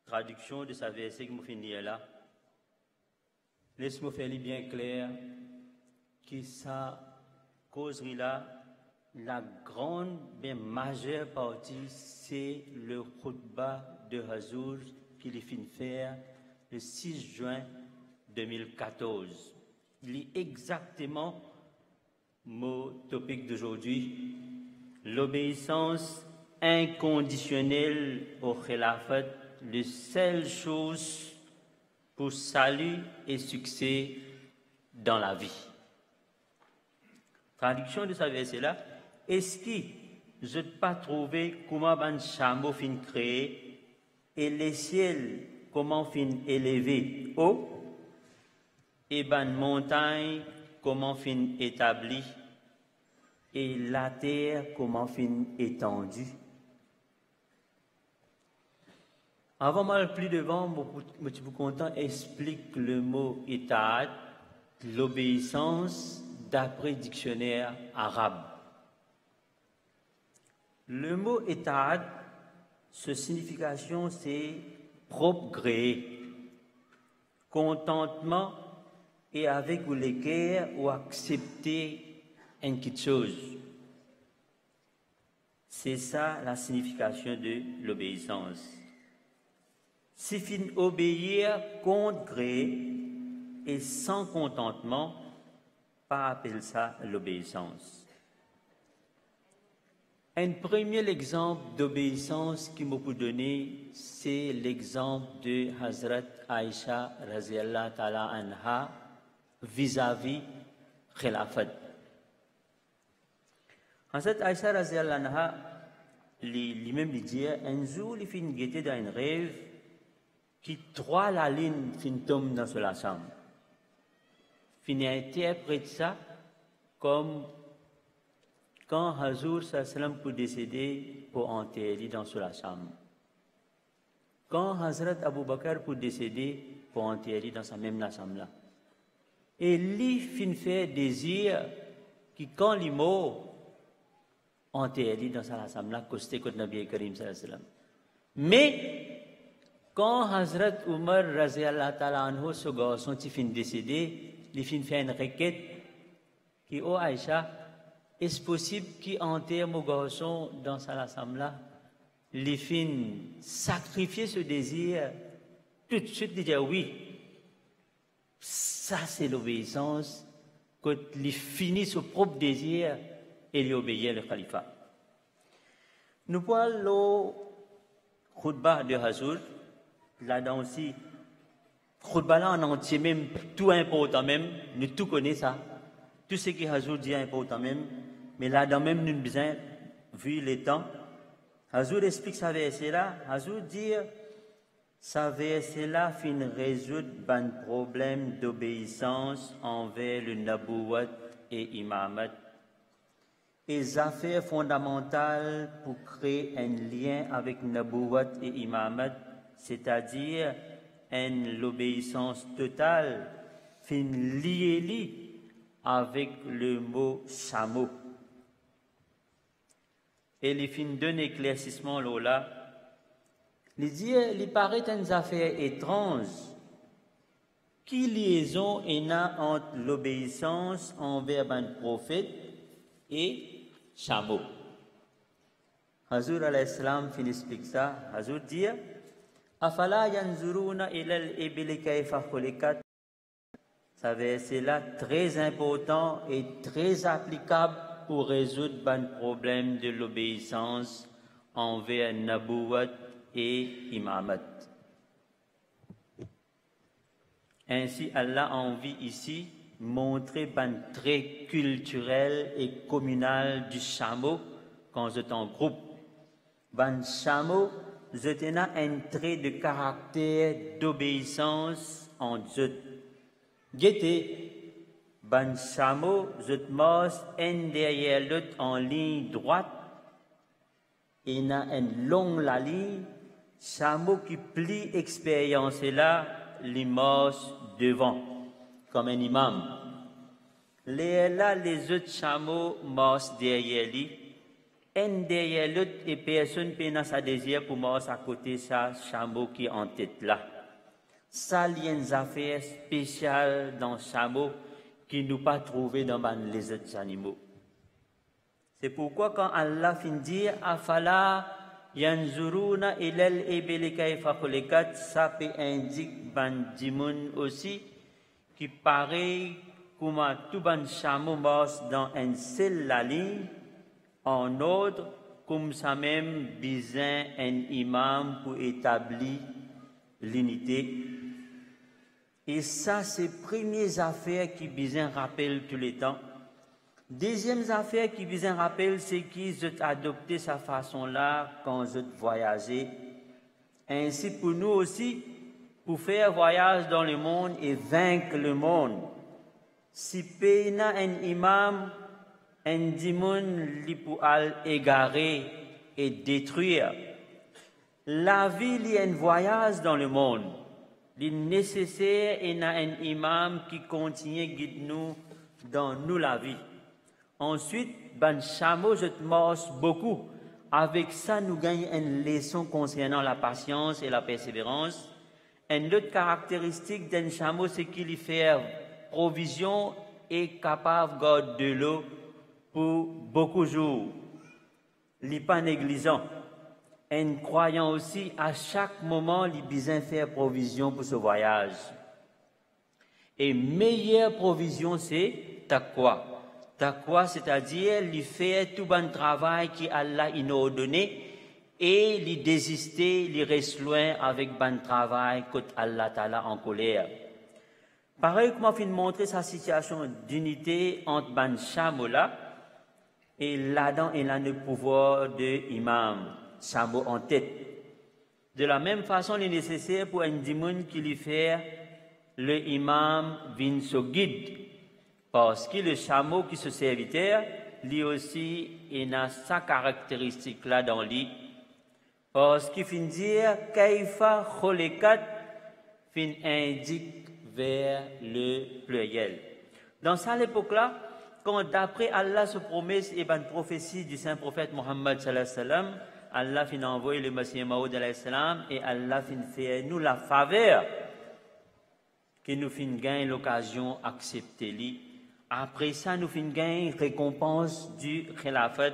traduction de sa verset que je finis là, laisse-moi faire bien clair que ça causerie là, la grande, mais majeure partie, c'est le khutbah de Hazour qu'il est fin faire le 6 juin 2014. Il est exactement mon topic d'aujourd'hui, l'obéissance inconditionnelle au khilafat, la seule chose pour salut et succès dans la vie. Traduction de ce verset-là, est-ce que je n'ai pas trouvé comment un chameau fin créé et les ciels comment fin élevé haut et une montagne comment fin établie et la terre comment fin étendue. Avant moi plus devant, je suis content explique le mot ita'at, l'obéissance d'après dictionnaire arabe. Le mot ita'at, sa signification c'est propre gré, contentement et avec ou l'équerre ou accepter une petite chose. C'est ça la signification de l'obéissance. Si fin obéir contre gré et sans contentement, pas appeler ça l'obéissance. Un premier exemple d'obéissance qui m'a pu donner, c'est l'exemple de Hazrat Aïcha raziyallahu ta'ala anha vis-à-vis khilafat. Hazrat Aïcha raziyallahu anha, lui-même lui dit, un jour il fin guetté dans un rêve qui trois la ligne fin tombe dans la chambre. Fin interprète ça comme quand Hazur sallam peut décéder pour enterrer dans la chambre. Quand Hazrat Abu Bakr peut décéder pour enterrer dans sa même la chambre là. Et lui fin fait désir qui quand il mort enterré dans sa chambre là costé contre Nabi Karim sallam. Mais quand Hazrat Umar raziyallahu ta'ala anhu ce garçon qui fin décédé, il fin fait une requête qui oh Aïcha, est-ce possible qu'il enterre mon garçon dans sa chambre là? Il fin sacrifier ce désir tout de suite il dit oui. Ça c'est l'obéissance quand il finit son propre désir et il obéit le califat. Nous parlons le khutbah de Hazur. Là-dedans aussi, khutbah là en entier même, tout important même, nous tout connaissons ça. Tout ce qui Hazur dit est important même, mais là-dedans même nous besoin, vu les temps, Hazur explique sa verset là, Hazur dit, sa verset là fin résoudre un problème d'obéissance envers le nabouat et imamat. Les affaires fondamentales pour créer un lien avec nabouat et imamat, c'est-à-dire l'obéissance totale, fin liée avec le mot chameau. Et les fins d'un éclaircissement là, il paraît une affaire étrange. Qui liaison est entre l'obéissance envers un prophète et chameau? Hazur alayhi salam fin explique ça. Hazur dit Afala yanzuruna ilal ibili kayfa khuliqat. Ça verset là très important et très applicable pour résoudre un problème de l'obéissance envers nabouat et imamat. Ainsi, Allah a envie ici montrer un trait culturel et communal du chameau quand vous êtes en groupe. Un chameau, vous êtes un trait de caractère d'obéissance en Dieu. Guettez, un chameau, vous êtes un derrière l'autre en ligne droite. Il y a une longue la ligne, chameau qui plie expérience et là, l'immense devant, comme un imam. Les autres chameaux marchent derrière lui, un derrière l'autre et personne n'a sa désir pour marcher à côté de sa chameau qui est en tête là. Ça, il y a une affaire spéciale dans le chameau qui nous pas trouvé dans les autres animaux. C'est pourquoi quand Allah fin dire Afala yanzuruna ilal ibili kayfa khuliqat, ça peut indiquer ban dimoun aussi qui pareil comme tout ban chameau mort dans un seul la ligne en ordre comme ça même besoin un imam pour établir l'unité. Et ça c'est première affaire qui besoin rappel tout le temps. Deuxième affaire qui besoin rappel, c'est qu'ils ont adopté sa façon-là quand ils ont voyagé. Ainsi pour nous aussi, pour faire voyage dans le monde et vaincre le monde. Si payna un imam, un dimoun li pour égarer et détruire. La vie li un voyage dans le monde. Il est nécessaire et na un imam qui continue guide nous dans nous la vie. Ensuite, ban chameau, je te marche beaucoup. Avec ça, nous gagnons une leçon concernant la patience et la persévérance. Une autre caractéristique d'un chameau, c'est qu'il y fait provision et capable de garder de l'eau pour beaucoup de jours. Il n'est pas négligent. Un croyant aussi, à chaque moment, il a besoin de faire provision pour ce voyage. Et meilleure provision, c'est taqwa. Taqwa, c'est-à-dire, il fait tout bon travail qu'Allah nous a donné et il désister, il reste loin avec bon travail que Allah Ta'ala en colère. Pareil, comme on vient de montrer sa situation d'unité entre ban chameau là et là-dedans, il a le pouvoir de imam, chameau en tête. De la même façon, il est nécessaire pour un dimoun qui lui fait le imam vient se guide. Parce que le chameau qui se serviteur, lui aussi, il a sa caractéristique là dans lui. Parce qu'il finit dire, Kaifa Kholekat, fin indique vers le pluriel. Dans cette époque-là, quand d'après Allah se promesse et une prophétie du saint prophète Mohammed sallallahu alayhi wa sallam, Allah fin envoyer le Messie Mahoud alayhi salam et Allah fin fait nous la faveur que nous fin gagner l'occasion d'accepter lui. Après ça, nous finissons gagner récompense du khilafat.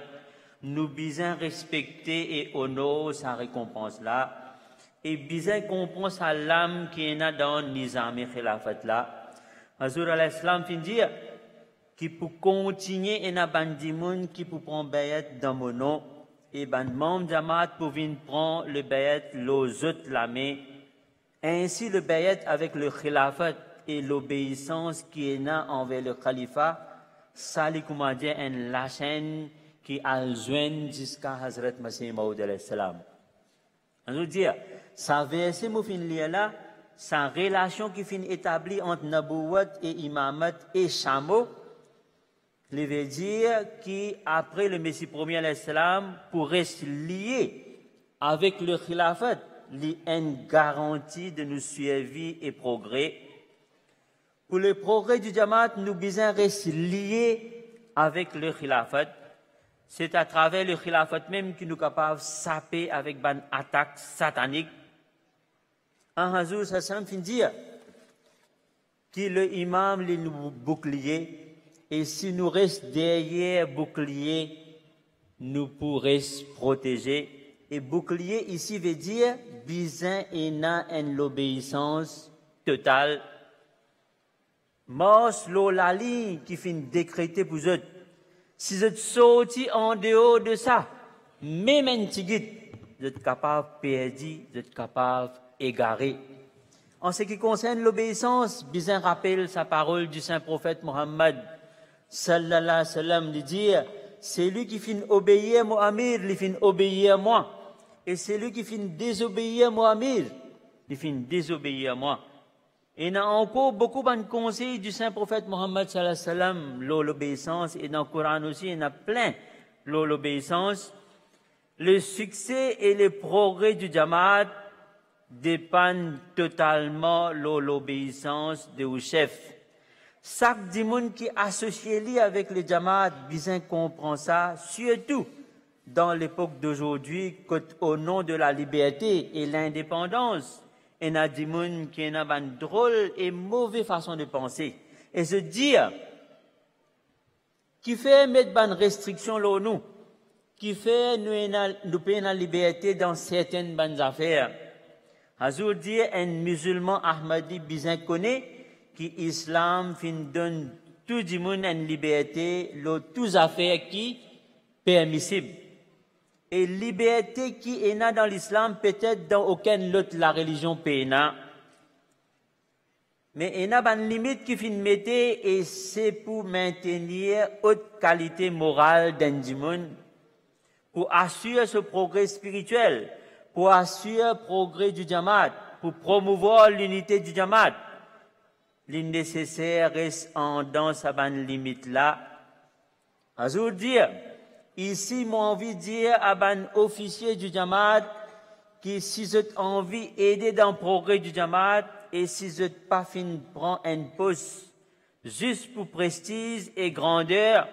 Nous besoin respecter et honorer sa récompense là. Et besoin comprendre sa lame qui est dans le nizam et khilafat là. Hazur al-Islam fin dire qui pour continuer et na bandimoun qui pour prendre bayat dans mon nom et ban membre jamaat pour venir prendre le bayat l'autre la main. Ainsi le bayat avec le khilafat et l'obéissance qui est là envers le califat, ça lui comment dire la chaîne qui a joint jusqu'à Hazrat Masih Maud alayhi salam. On veut dire, ça verset moufin là, sa relation qui finit établie entre Nabouat et Imamat et Chameau, il veut dire qu'après le Messie premier alayhi salam, pour rester lié avec le khilafat, il y a une garantie de nous suivre et progrès. Pour le progrès du Jamaat, nous besoin rester liés avec le khilafat. C'est à travers le khilafat même que nous sommes capables de saper avec une attaque satanique. En Hazur Sassam fin dire que le imam est nous bouclier et si nous restons derrière bouclier, nous pourrons se protéger. Et bouclier ici veut dire besoin et l'obéissance totale. Mors la ligne qui finit décréter pour eux. Si vous êtes sortis en dehors de ça, même un petit guide, vous êtes capable de perdre, vous êtes capable d'égarer. En ce qui concerne l'obéissance, Bizin rappelle sa parole du saint prophète Mohammed, sallallahu alayhi wa sallam, de dire, c'est lui qui finit obéir mon amir, il finit obéir moi. Et c'est lui qui finit désobéir mon amir, il finit désobéir moi. Et il y a encore beaucoup de conseils du saint prophète Mohammed sallallahu alayhi wa sallam, l'obéissance, et dans le Coran aussi, il y en a plein, l'obéissance. Le succès et le progrès du Jamaat dépendent totalement de l'obéissance du chef. Chaque dimoun qui est associé avec le Jamaat, bien comprend ça, surtout dans l'époque d'aujourd'hui, au nom de la liberté et l'indépendance. Il y a des gens qui ont une drôle et mauvaise façon de penser. Et se dire, qui fait mettre une restriction là nous, qui fait nous payer la liberté dans certaines bonnes affaires. Hazur dit un musulman Ahmadi bien connaît qui islam fin donne tout le monde une liberté, toutes affaires qui permissibles. Et liberté qui est là dans l'islam, peut-être dans aucune autre la religion peut là. Mais il y a une limite qui fin mettre et c'est pour maintenir haute qualité morale d'un monde, pour assurer ce progrès spirituel, pour assurer le progrès du Jamaat, pour promouvoir l'unité du Jamaat. Le nécessaire reste dans sa limite-là. Hazur dire, ici, moi envie de dire à un officier du Jamaat que si vous avez envie d'aider dans le progrès du Jamaat et si vous n'êtes pas fin de prendre un poste juste pour prestige et grandeur,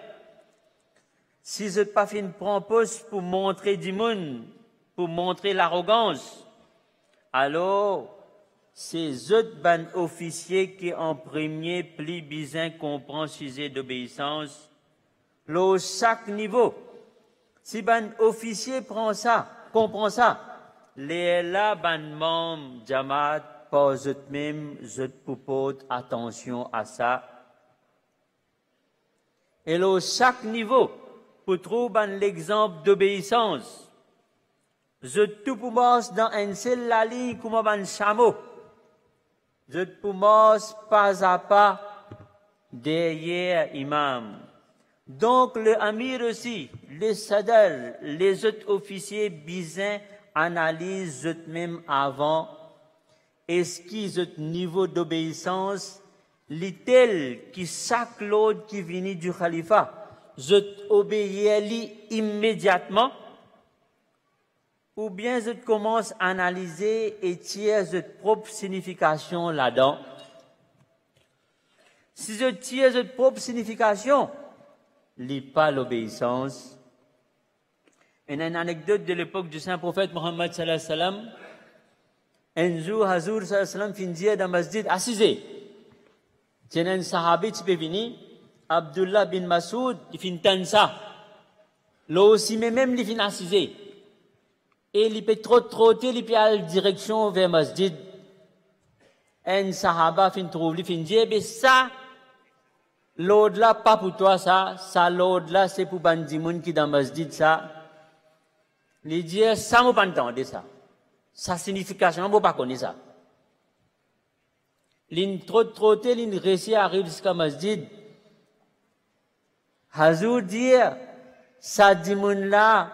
si vous n'êtes pas fin de prendre un poste pour montrer du monde, pour montrer l'arrogance, alors ces autres ban officiers qui en premier pli bizin comprend sujet d'obéissance, là chaque niveau, si ban officier prend ça, comprend ça, les là ban membre Jamaat pas eux même eux pour attention à ça. Et là chaque niveau pour trouver l'exemple d'obéissance. Je tout pour dans une seule la ligne comme un chameau. Je pour pas à pas derrière imam. Donc le amir aussi, les sadar, les autres officiers bizins analysent eux-mêmes avant est-ce qu'ils ont niveau d'obéissance tel qui chaque l'autre qui vient du khalifa je obéis immédiatement ou bien je commence à analyser et tirer cette propre signification là-dedans. Si je tire cette propre signification, lis pas l'obéissance. Une anecdote de l'époque du saint prophète Mohammed sallallahu alayhi wa sallam. Un jour, Hazur sallallahu alayhi wa sallam finit dans le masjid assisé. C'est un sahabi qui est venu, Abdullah bin Masoud, il finit ça. Là aussi, mais même il finit assisé. Et il peut trotter, il peut aller direction vers le masjid. Un sahaba finit trouver, il finit mais ça, l'autre là, pas pour toi ça l'autre là, c'est pour Bandimoun qui dans le masjid ça. Il dit, ça m'a pas entendu ça. Sa signification, je ne pas connaître ça. L'in trotter, l'in réussi arrive jusqu'à masjid. Hazur dit, ça dit moun là,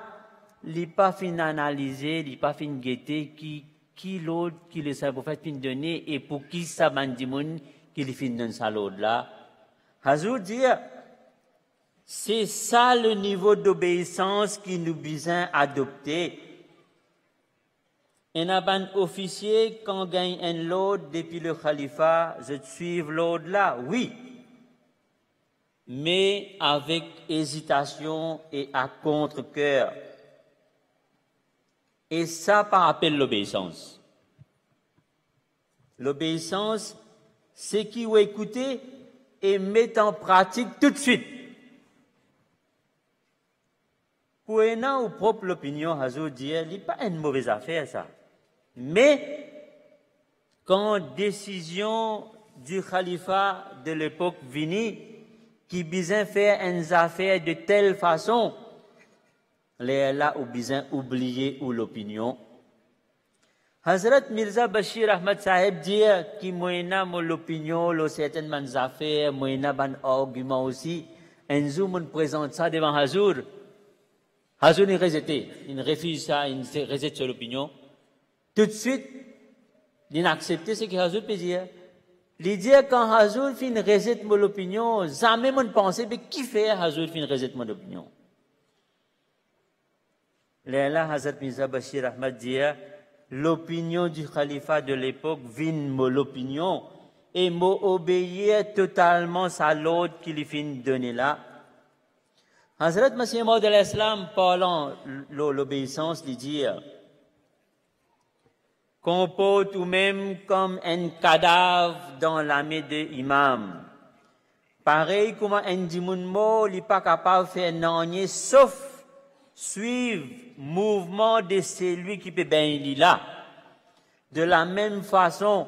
il pas fin analyser, il pas fin guetter qui l'autre, qui le saint prophète fin donner et pour qui ça bandimoun qui lui fin donne ça l'autre là. Hazur dit, c'est ça le niveau d'obéissance qui nous besoin adopter. Un officier, quand gagne un l'autre depuis le khalifa, je suis l'autre là, oui. Mais avec hésitation et à contre-cœur. Et ça, par appel l'obéissance. L'obéissance, c'est qui vous écoutez et met en pratique tout de suite. Pour un ou propre l'opinion, Hazur dit, il n'est pas une mauvaise affaire, ça. Mais, quand décision du khalifa de l'époque venue, qui besoin faire une affaire de telle façon, les là ou besoin oublier ou l'opinion. Hazrat Mirza Bashir Ahmad Sahib dit qui moyena l'opinion, lo certaines affaires, moyena ban argument aussi. Un jour, on présente ça devant Hazur. Hazur il rejeté, il refuse ça, il rejette sur l'opinion. Tout de suite, il accepte ce que Hazur peut dire. Il dit quand Hazur fin rejette mon opinion, jamais mon pensée, mais qui fait Hazur fin rejette mon opinion? Là, Hazrat Mirza Bashir Ahmad dit l'opinion du khalifa de l'époque vient mon l'opinion et m'obéir totalement à l'autre qui lui fin donner là. Hazrat Masih Maud al-Islam parlant l'obéissance, il dit comporte ou même comme un cadavre dans la main de l'imam. Pareil comme un dimoun mort, il n'est pas capable de faire nanier sauf suivre le mouvement de celui qui peut bien là. De la même façon,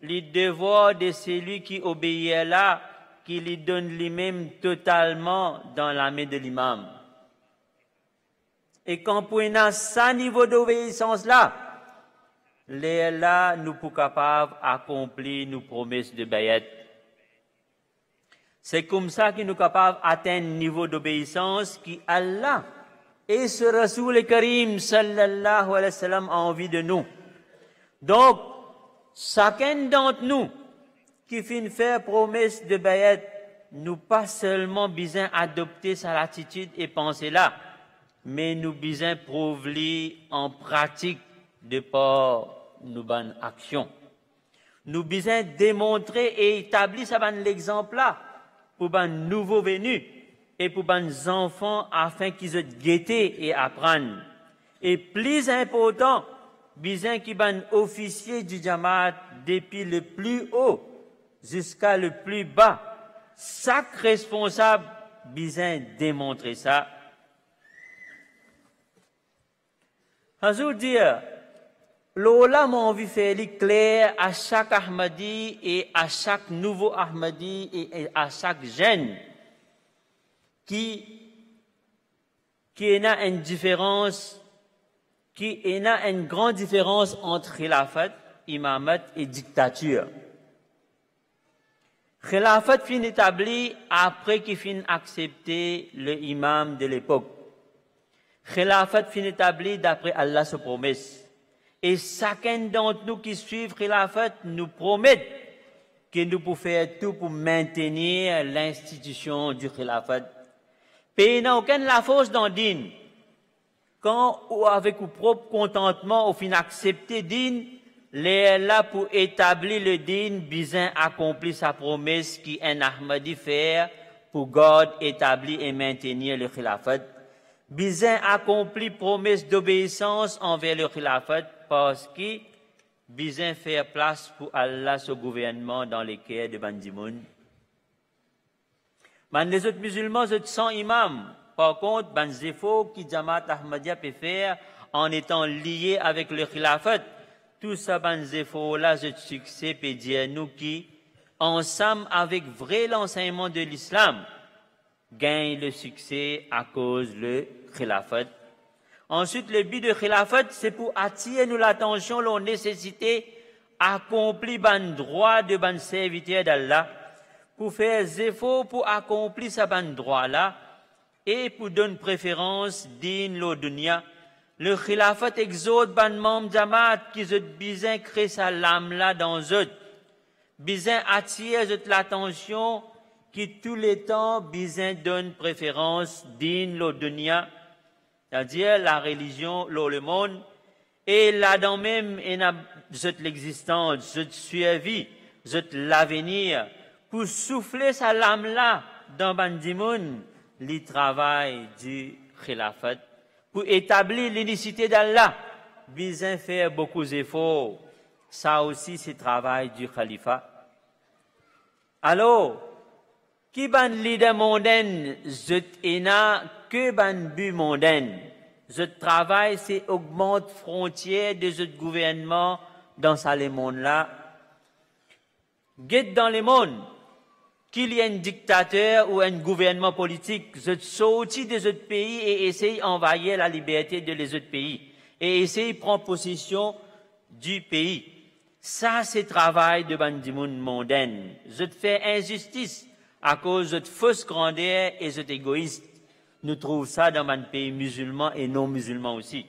le devoir de celui qui obéit là, qui lui donne lui-même totalement dans la main de l'imam. Et quand on a ce niveau d'obéissance là, nous sommes capables d'accomplir nos promesses de bayat. C'est comme ça que nous sommes capables d'atteindre un niveau d'obéissance qui Allah et ce Rasoul Karim sallallahu alayhi wa sallam a envie de nous. Donc, chacun d'entre nous qui fait faire promesse de bayat, nous pas seulement besoin adopter sa attitude et penser là, mais nous besoin prouver en pratique de par nos bonnes actions. Nous besoin démontrer et établir ça l'exemple là pour les nouveaux venus et pour les enfants afin qu'ils aient guetté et apprennent. Et plus important, besoin qu'ils soient officiers du Jamaat depuis le plus haut jusqu'à le plus bas. Chaque responsable besoin démontrer ça. Hazur dit, l'Ola m'a envie de faire clair à chaque Ahmadi et à chaque nouveau Ahmadi et à chaque jeune qui a une différence, qui a une grande différence entre khilafat, imamat et dictature. Khilafat fin établi après qu'il fin accepté le imam de l'époque. Khilafat fin établi d'après Allah se promesse. Et chacun d'entre nous qui suivent Khilafat nous promet que nous pouvons faire tout pour maintenir l'institution du Khilafat. Pays n'a aucune la force dans din. Quand ou avec vos propre contentement, au fin accepter din, les là pour établir le din, besoin accomplir sa promesse qui un Ahmadi fait pour garder, établir et maintenir le Khilafat. Besoin accomplir promesse d'obéissance envers le Khilafat parce que besoin faire place pour Allah ce gouvernement dans les cœurs de Bandimoun. Les autres musulmans, sont imams. Par contre, les efforts que Jamaat Ahmadiyya peut faire en étant liés avec le Khilafat, tout ça, les efforts-là, ce succès peut dire nous qui, ensemble avec vrai l'enseignement de l'islam, gagnent le succès à cause le Khilafat. Ensuite, le but de Khilafat, c'est pour attirer nous l'attention, la nécessité d'accomplir ban droit de ban serviteur d'Allah, pour faire des efforts pour accomplir ce ban droit-là, et pour donner préférence din lo dunya. Le Khilafat exhorte ban membre Jamaat qui ont besoin créer sa lame-là dans eux, besoin attirer l'attention qui tous les temps besoin donne préférence din lo dunya, c'est-à-dire la religion, le monde, et là-dedans même, il y a l'existence, survie, l'avenir, pour souffler sa lame-là dans Bandimoun, le travail du Khilafat, pour établir l'unicité d'Allah, besoin faire beaucoup d'efforts. Ça aussi, c'est le travail du Khalifa. Alors, qui ban leader mondain, que ban but mondain. Ce travail, c'est augmenter frontières de ce gouvernement dans ce monde-là. Guette dans le monde, qu'il y ait un dictateur ou un gouvernement politique, je sorti de ce pays et essaye d'envahir la liberté de les autres pays. Et essaye de prendre possession du pays. Ça, c'est le travail de Bandimoun mondain. Je fais injustice à cause de fausse grandeur et de égoïste. Nous trouvons ça dans un pays musulman et non musulman aussi.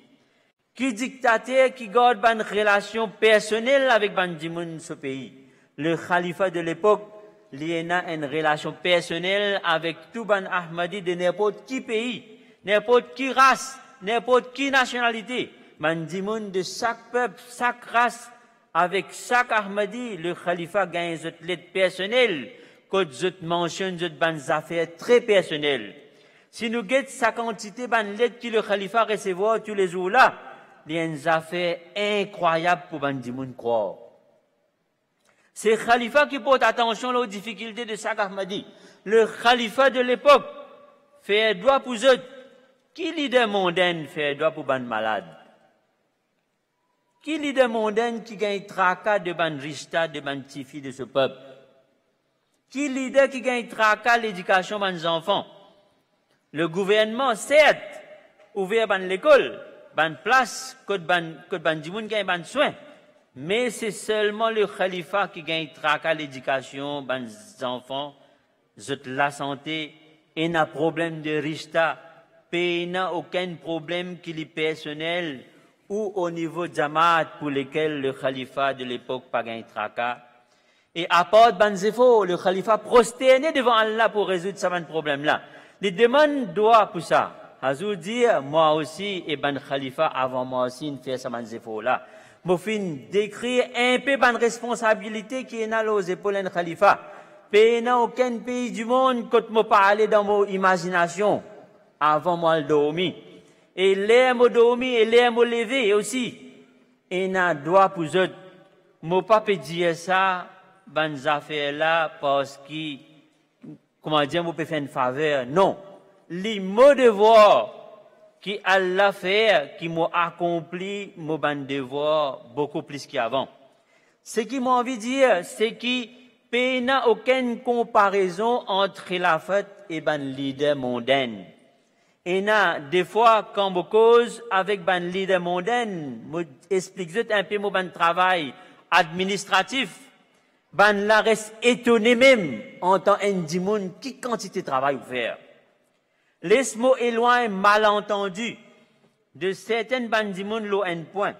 Qui dictateur qui garde une relation personnelle avec Bandimoun ce pays. Le khalifa de l'époque, il y a une relation personnelle avec tout ban Ahmadi de n'importe qui pays, n'importe qui race, n'importe qui nationalité. Bandimoun de chaque peuple, chaque race, avec chaque Ahmadi, le khalifa gagne une lettre personnelle, quand je mentionne des affaires très personnelles. Si nous guettons sa quantité de lettres que le khalifa recevoir tous les jours là, il y a une affaire incroyable pour Bandimoun croire. C'est le khalifa qui porte attention aux difficultés de chaque Ahmadi. Le khalifa de l'époque fait droit pour eux Qui leader mondain fait droit pour ban malade? Qui leader mondain qui gagne tracas de ban richta, de ban tifi de ce peuple? Qui leader qui gagne tracas l'éducation ban enfants? Le gouvernement, certes, ouvert ban l'école, ban place, que ban dimoun gagne ban soin. Mais c'est seulement le khalifa qui gagne tracas l'éducation, ban enfants, la santé, et n'a problème de richta, et n'a aucun problème qu'il est personnel ou au niveau jamaat pour lesquels le khalifa de l'époque pas gagne tracas. Et apporte ban zéfo, le khalifa prosterné devant Allah pour résoudre ce problème-là. Les demandes doivent pour ça. Hazou dit, moi aussi, et ban khalifa avant moi aussi, ne fait ce ban zéfo-là. Moufin décrire un peu ban responsabilité qui est là aux épaules d'un khalifa. Pays n'a aucun pays du monde quand me parler dans mon imagination avant moi le dormi. Et l'air me dormi et l'air me lever aussi. Et n'a droit pour eux. Mon papa dire ça, ban affaire là parce que, comment dire, moi peut faire une faveur. Non. Les mots devoir qui Allah fait, qui m'ont accompli, mon ban devoir beaucoup plus qu'avant. Ce qui m'a envie de dire, c'est qu'il n'y a aucune comparaison entre khilafat et ban leader mondain. Et na, des fois, quand on cause avec ban leader mondain, explique un peu mon ban travail administratif, ban la reste étonné même en tant qu'indimoun qui quantité de travail vous faire. Laisse-moi éloigner malentendu de certaines bandimoun l'eau un point.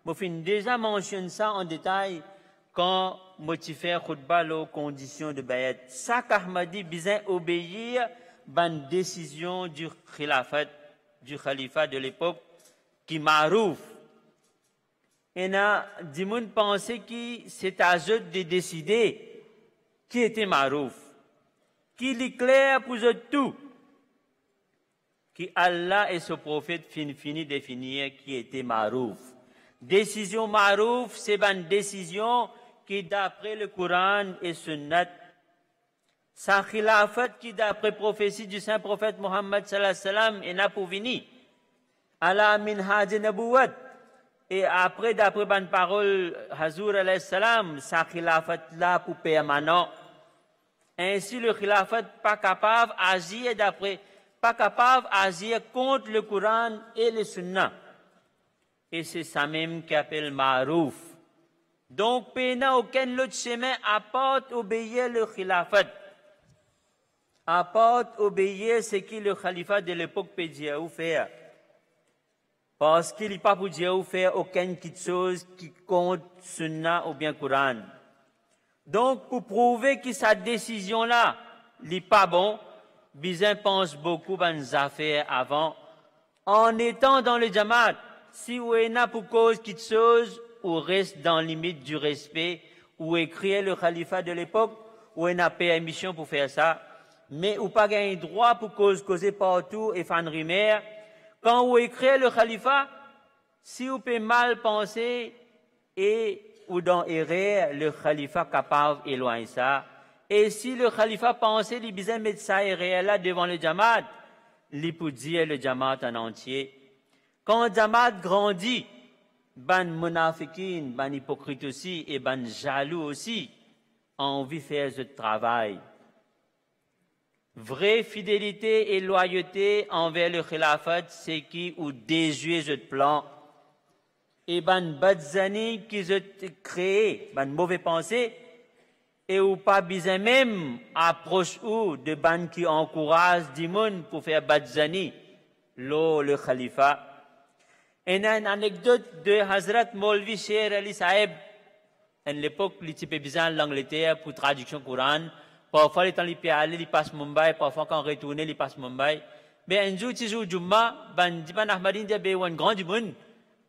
Je fin déjà mentionné ça en détail quand je fais khutbah aux conditions de bayat. Ça qu'Ahmadi besoin obéir ban décision du khalifa de l'époque qui marouf. Et na dimoun pensait que c'est à eux de décider qui était marouf. Qui l'éclaire pour eux tout. Qui Allah et son prophète fini définir qui était marouf. Décision marouf, c'est une décision qui d'après le Coran et Sunnat, sa khilafat qui d'après prophétie du saint prophète Mohammed sallallahu alayhi wa sallam est n'a pour venir. Allah minhaj nabouat. Et après d'après ban parole Hazur alayhi salam, sa khilafat là pour permanent. Ainsi le khilafat pas capable d'agir d'après pas capable d'agir contre le Coran et le Sunna. Et c'est ça même qui appelle Marouf. Donc, pena aucun autre chemin apporte obéir le khilafat. Apporte obéir ce que le khalifa de l'époque peut dire ou faire. Parce qu'il n'est pas pour dire ou faire aucune chose qui compte Sunna ou bien Coran. Donc, pour prouver que sa décision-là n'est pas bon, Bizin pense beaucoup à nos affaires avant. En étant dans le Jamaat, si vous êtes pour cause quelque chose, ou reste dans la limite du respect, ou écrire le khalifa de l'époque, ou êtes permission pour faire ça, mais ou pas gagner droit pour causer partout et fan rimer. Quand vous écrivez le khalifa, si vous pouvez mal penser et ou dans erreur, le khalifa capable d'éloigner ça. Et si le khalifa pensait qu'il besoin de mettre ça erreur là devant le Jamaat, il peut dire le Jamaat en entier. Quand le Jamaat grandit, ban munafikin, ban hypocrite aussi et ban jaloux aussi, ont envie de faire ce travail. Vraie fidélité et loyauté envers le khilafat, c'est qui ou déjouer ce plan. Et ban badzani qui se créé, ban mauvais pensée, et ou pas besoin même approche ou de ban qui encourage du monde pour faire badzani, le khalifa. Et une anecdote de Hazrat Maulvi Sher Ali Sahib, à l'époque, il était besoin l'Angleterre pour traduction Coran. Parfois, les temps, il peut aller, il passe Mumbai, parfois, quand il retourne, il passe Mumbai. Mais un jour, tu joues Jumma, ban Ahmadin, il y a un grand du monde,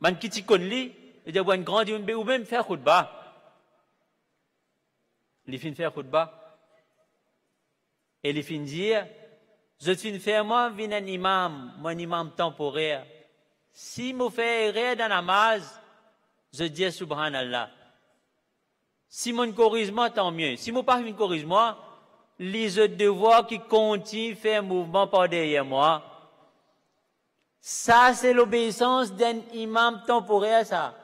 ban qui t'y connaît, il y a un grand du monde, ou même faire khutbah. Il finit faire khutbah. Et il finit dire, je suis faire moi, vin un imam, mon imam temporaire. Si je fais erreur dans la namaz, je dis subhanallah. Si mon corrige moi, tant mieux. Si mon pas me corrige moi, les autres devoirs qui continuent à faire mouvement par derrière moi. Ça, c'est l'obéissance d'un imam temporaire, ça.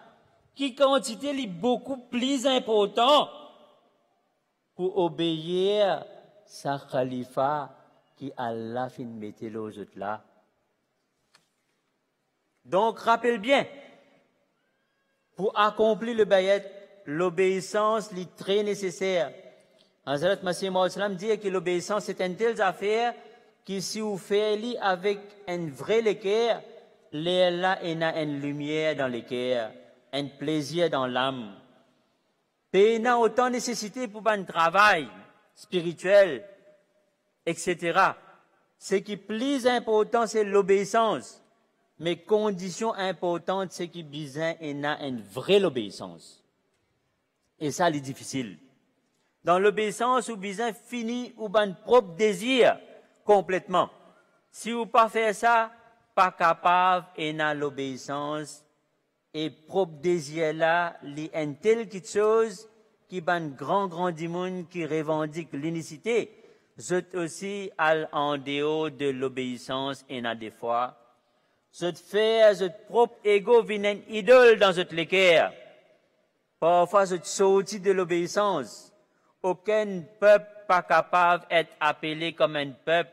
Qui quantité est beaucoup plus important pour obéir sa khalifa qui Allah fin mette les autres là. Donc, rappelle bien, pour accomplir le bayat, l'obéissance est très nécessaire. Hazrat Masih Maud Salam dit que l'obéissance est une telle affaire que si vous faites avec un vrai cœur, là il y a une lumière dans le cœur, un plaisir dans l'âme. Et il y a autant de nécessité pour un travail spirituel, etc. Ce qui est plus important, c'est l'obéissance. Mais condition importante, c'est qu'il y a une vraie obéissance. Et ça, c'est difficile. Dans l'obéissance, vous besoin fini ou ban propre désir complètement. Si vous pas faire ça, pas capable et dans l'obéissance et propre désir là, li une telle chose qui ban grand du monde qui revendique l'unicité, c'est aussi en dehors de l'obéissance et dans des fois, c'est faire votre propre ego vient une idole dans votre cœur. Parfois, c'est sorti de l'obéissance. Aucun peuple pas capable d'être appelé comme un peuple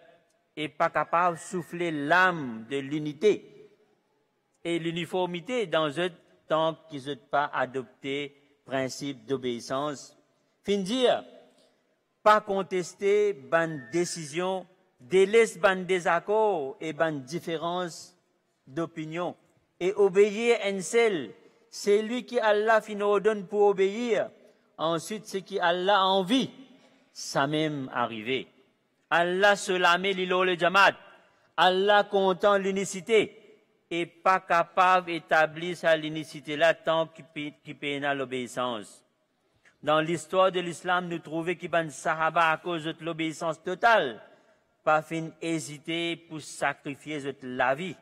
et pas capable de souffler l'âme de l'unité et l'uniformité dans eux tant qu'ils n'ont pas adopté le principe d'obéissance. Fin dire, pas contester ban décision, délaisse ban désaccord et ban différence d'opinion et obéir un seul. C'est lui qui Allah fin ordonne pour obéir. Ensuite, ce qui Allah a envie, ça même arrivé. Allah se lame l'ilo le jamat. Allah content l'unicité et pas capable d'établir sa l'unicité là tant qu'il peine l'obéissance. Dans l'histoire de l'islam, nous trouvons qu'il y a sahaba à cause de l'obéissance totale, pas fin hésiter pour sacrifier la vie.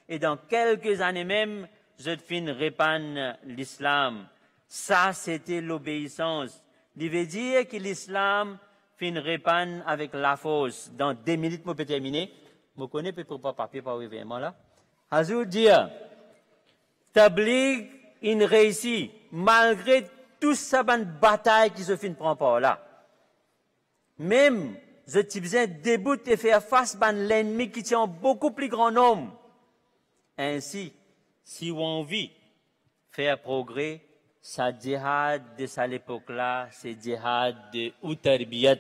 Et dans quelques années même, je fin répandre l'islam. Ça, c'était l'obéissance. Il veut dire que l'islam fin répandre avec la force. Dans 2 minutes, je peux terminer. Je connais peut-être pas papier par événement là. Hazur dire, Tabligh, il réussit, malgré toute sa bataille qui se fin prend par là. Même, je besoin de début et faire face à l'ennemi qui tient beaucoup plus grand nombre. Ainsi, si on a envie de faire progrès, sa djihad de sa l'époque-là, c'est djihad de Utarbiyat.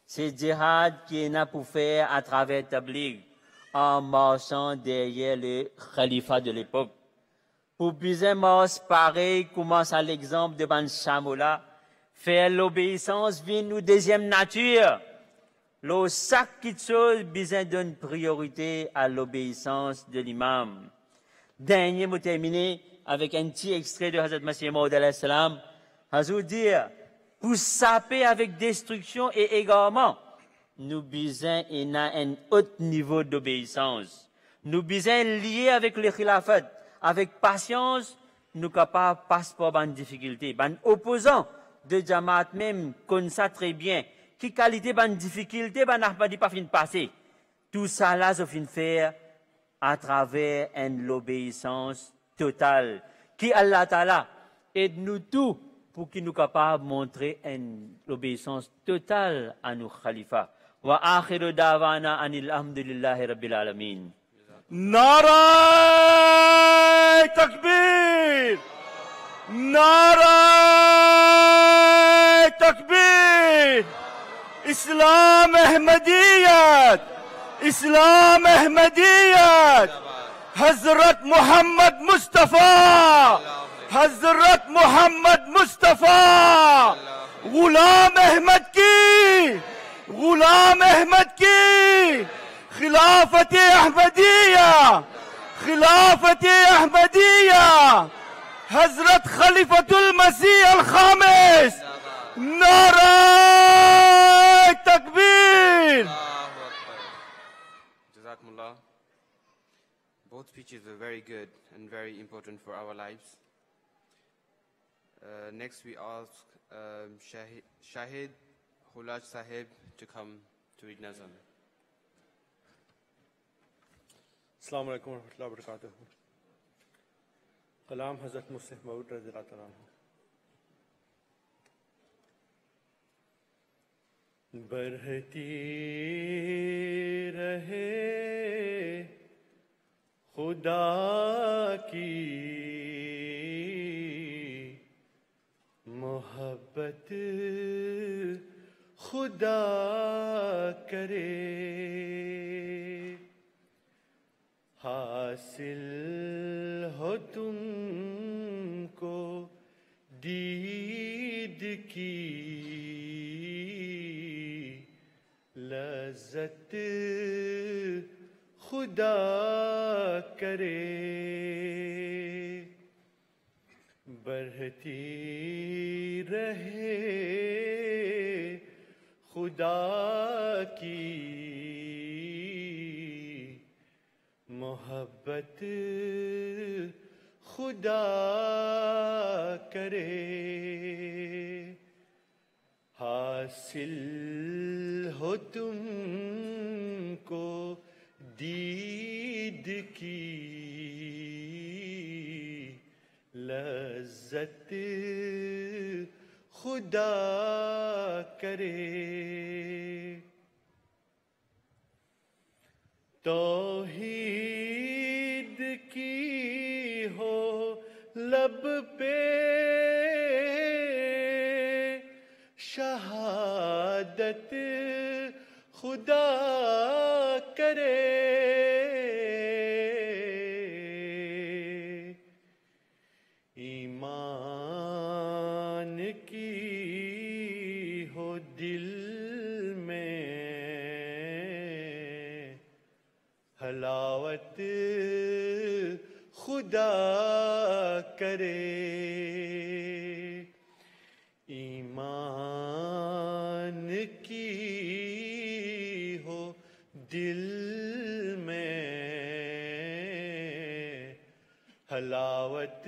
C'est djihad qui est là pour faire à travers Tabligh, en marchant derrière le khalifa de l'époque. Pour bien marcher pareil, commence à l'exemple de Ban Shamola, faire l'obéissance vient nous deuxième nature. Le sac qui chose besoin donne priorité à l'obéissance de l'imam. Dernier mot terminé avec un petit extrait de Hazrat Masih Maud alayhi salam. Hazrat dire, pour saper avec destruction et égarement, nous besoin un haut niveau d'obéissance. Nous besoin lié avec le khilafat, avec patience, nous capables de passer par une difficulté. Ban opposant de Jamaat même connaît ça très bien. Qui qualité ban difficulté, ban n'a pas fin passer. Tout ça là, je fin faire à travers l'obéissance totale. Qui Allah Ta'ala aide-nous tous pour qu'il nous capable de montrer une obéissance totale à nos khalifas. Wa akhiru dawana anil hamdulillahi rabbil alamin. Naray takbir! Naray takbir! Islam Ahmadiyyat! Islam Ahmadiyyat! Hazrat Muhammad Mustafa! Hazrat Muhammad Mustafa! Ghulam Ahmad ki! Ghulam Ahmad ki! خلافة أحمدية خلافة أحمدية حضرت خليفة المسيح الخامس نعرہ تکبیر. Jazakumullah. Both speeches were very good and very important for our lives. Next we ask Shahid Hulaj Sahib to come to read Nazam. السلام علیکم ورحمۃ اللہ وبرکاتہ. کلام حضرت مسلم موعود رضی اللہ تعالیٰ عنہ. بڑھتی رہے خدا کی محبت خدا کرے، حاصل ہو تم کو دید کی لذت خدا کرے، بڑھتی رہے خدا کی محبت خدا کرے، حاصل ہو تم کو دید کی لذت خدا کرے، توحید کی ہو لب پہ شہادت خدا کرے، ایمان کی ہو دل میں حلاوت خدا کرے، ایمان کی ہو دل میں حلاوت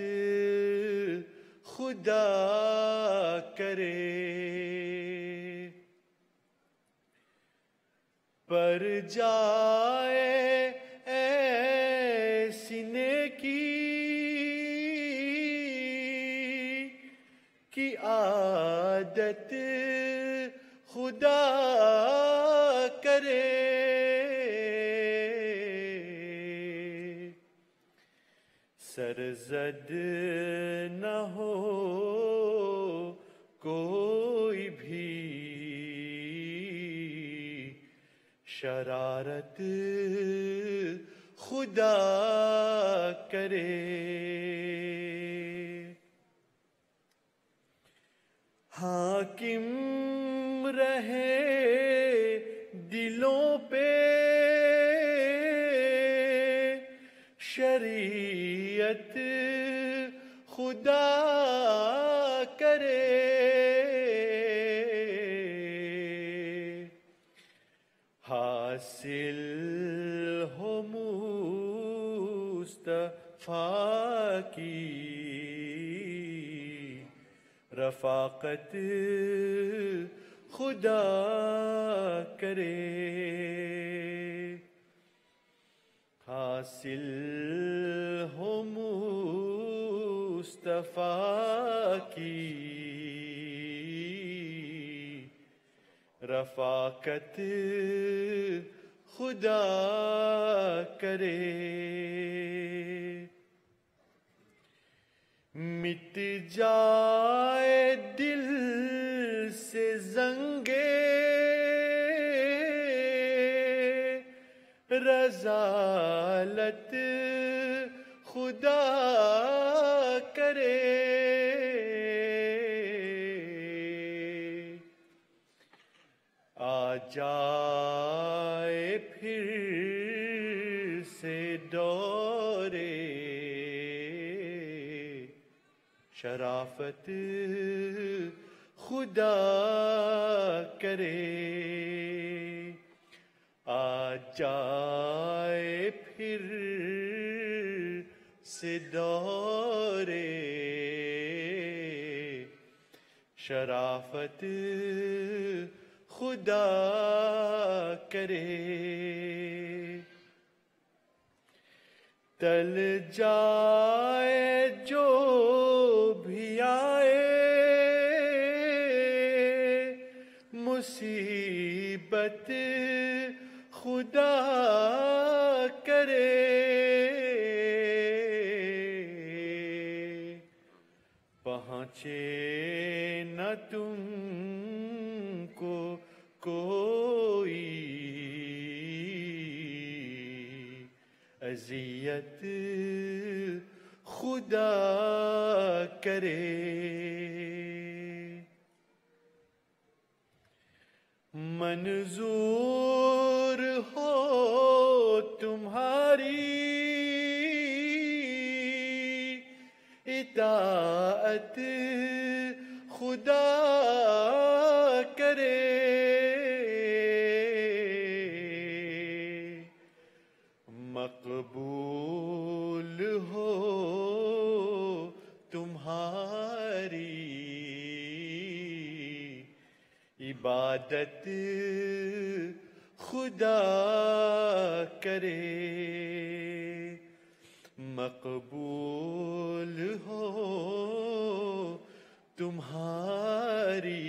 خدا کرے، پر جائے ایسی نیکی کی عادت خدا کرے، سرزد نہ ہو کوئی بھی شرارت خدا کرے، حاکم رہے دلوں پہ شریعت خدا کرے، حاصل ہو مصطفیٰ کی رفاقت خدا کرے، حاصل ہو مصطفیٰ کی رفاقت خدا کرے، مٹ جائے دل سے زنگے رذالت خدا کرے، آ جائے پھر سے دورے شرافت خدا کرے، آ جائے پھر سے دورے شرافت خدا کرے، تل جائے جو بھی آئے مصیبت خدا کرے پہنچے نہ تم کو کوئی اذیت خدا کرے منظور ہو تمہاری اطاعت خدا کرے مقبول ہو تمہاری عبادت خدا کرے مقبول ہو تمہاری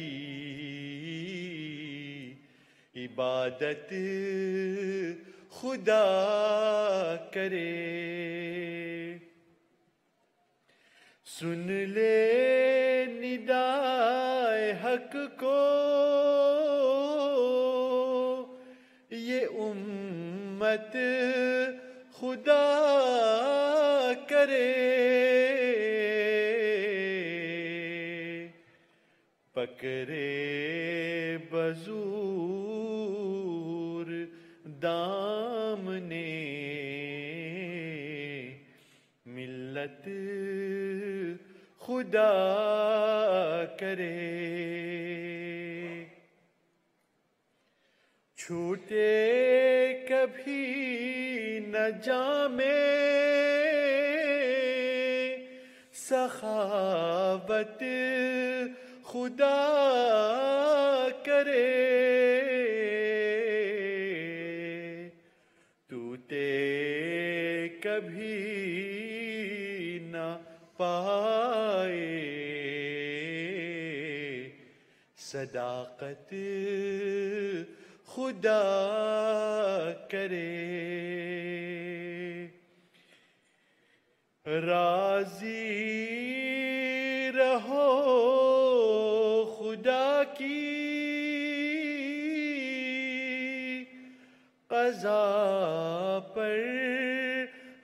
عبادت خدا کرے سن لے ندائے حق کو یہ امت خدا کرے پکڑے بزور دامنے ملت خدا کرے چھوٹے کبھی نہ جامے سخاوت خدا کرے ٹوٹے کبھی نہ پائے صداقت خدا کرے راضی رہو خدا کی قضا پر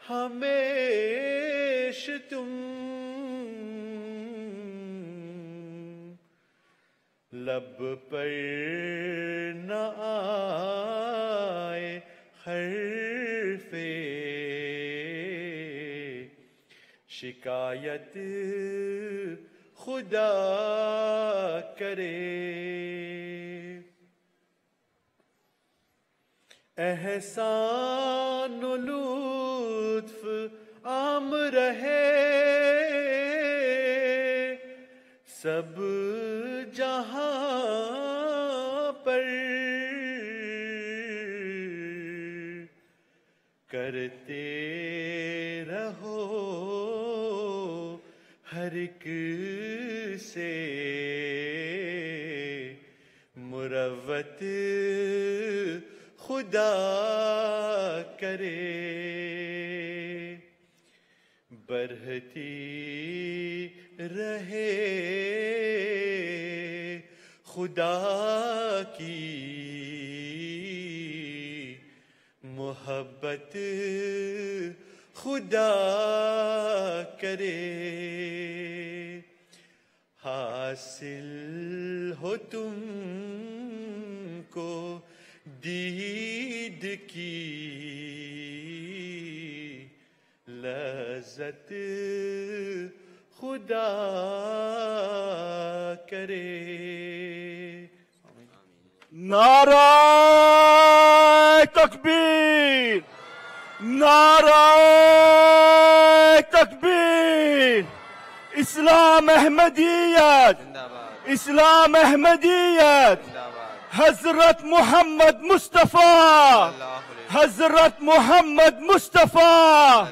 ہمیشہ تم لب پر نہ آئے حرف شکایت خدا کرے احسان و لطف عام رہے سب جہاں پر کرتے رہو ہر ایک سے مروت خدا کرے بڑھتی رہے خدا کی محبت خدا کرے حاصل ہو تم کو دید کی لذت خدا کرے نعرہ تکبیر نعرہ تکبیر اسلام احمدیت اسلام احمدیت حضرت محمد مصطفیٰ حضرت محمد مصطفیٰ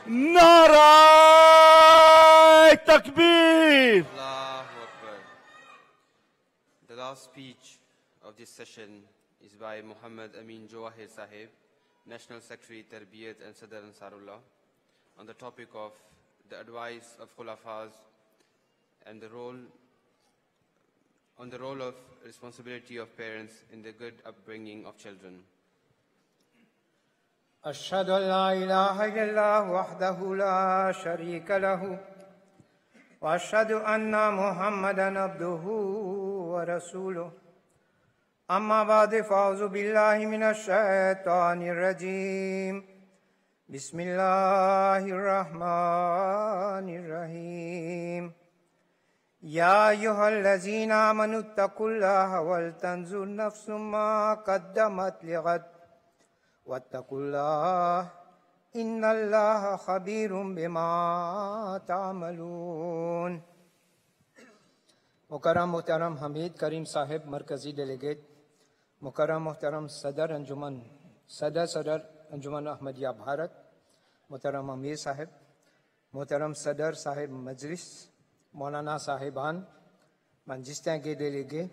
نعرہ تکبیر. Allahu Akbar. The last speech of this session is by Muhammad Amin Jawahir Sahib, National Secretary Tarbiyat and Sadr Ansarullah, on the topic of the advice of Khulafas and the role of responsibility of parents in the good upbringing of children. أشهد أن لا إله إلا الله وحده لا شريك له وأشهد أن محمدًا عبده ورسوله أما بعد فأعوذ بالله من الشيطان الرجيم بسم الله الرحمن الرحيم يا أيها الذين آمنوا اتقوا الله ولتنظر نفس ما قدمت لغد واتقوا الله إن الله خبير بما تعملون. मुकर्रम मोहतरम हमीद करीम साहिब मरकजी डेलीगेट, मुकर्रम मोहतरम सदर अंजुमन अहमदिया भारत, मोहतरम अमीर साहिब, मोहतरम सदर साहिब मजलिस, मौलाना साहिबान, distingués délégués,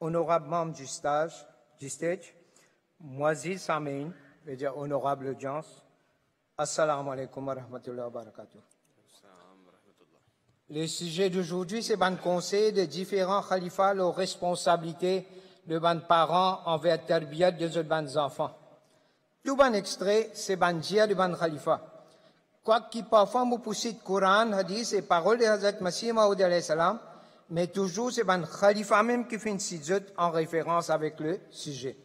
honorables membres du stage, Moaziz Samein, veut dire honorable audience, Assalamu alaikum wa rahmatullahi wa barakatuh. Le sujet d'aujourd'hui, c'est ban conseil de différents khalifas, leurs responsabilités de ban parents envers tarbiyat de ban enfants. Tout ban extrait, c'est ban dia de ban khalifa. Quoi qu'il parfois nous pousse le Coran, hadith et paroles de Hazrat Masih Maud alayhi salam, mais toujours c'est ban khalifa même qui fait une sidjut en référence avec le sujet.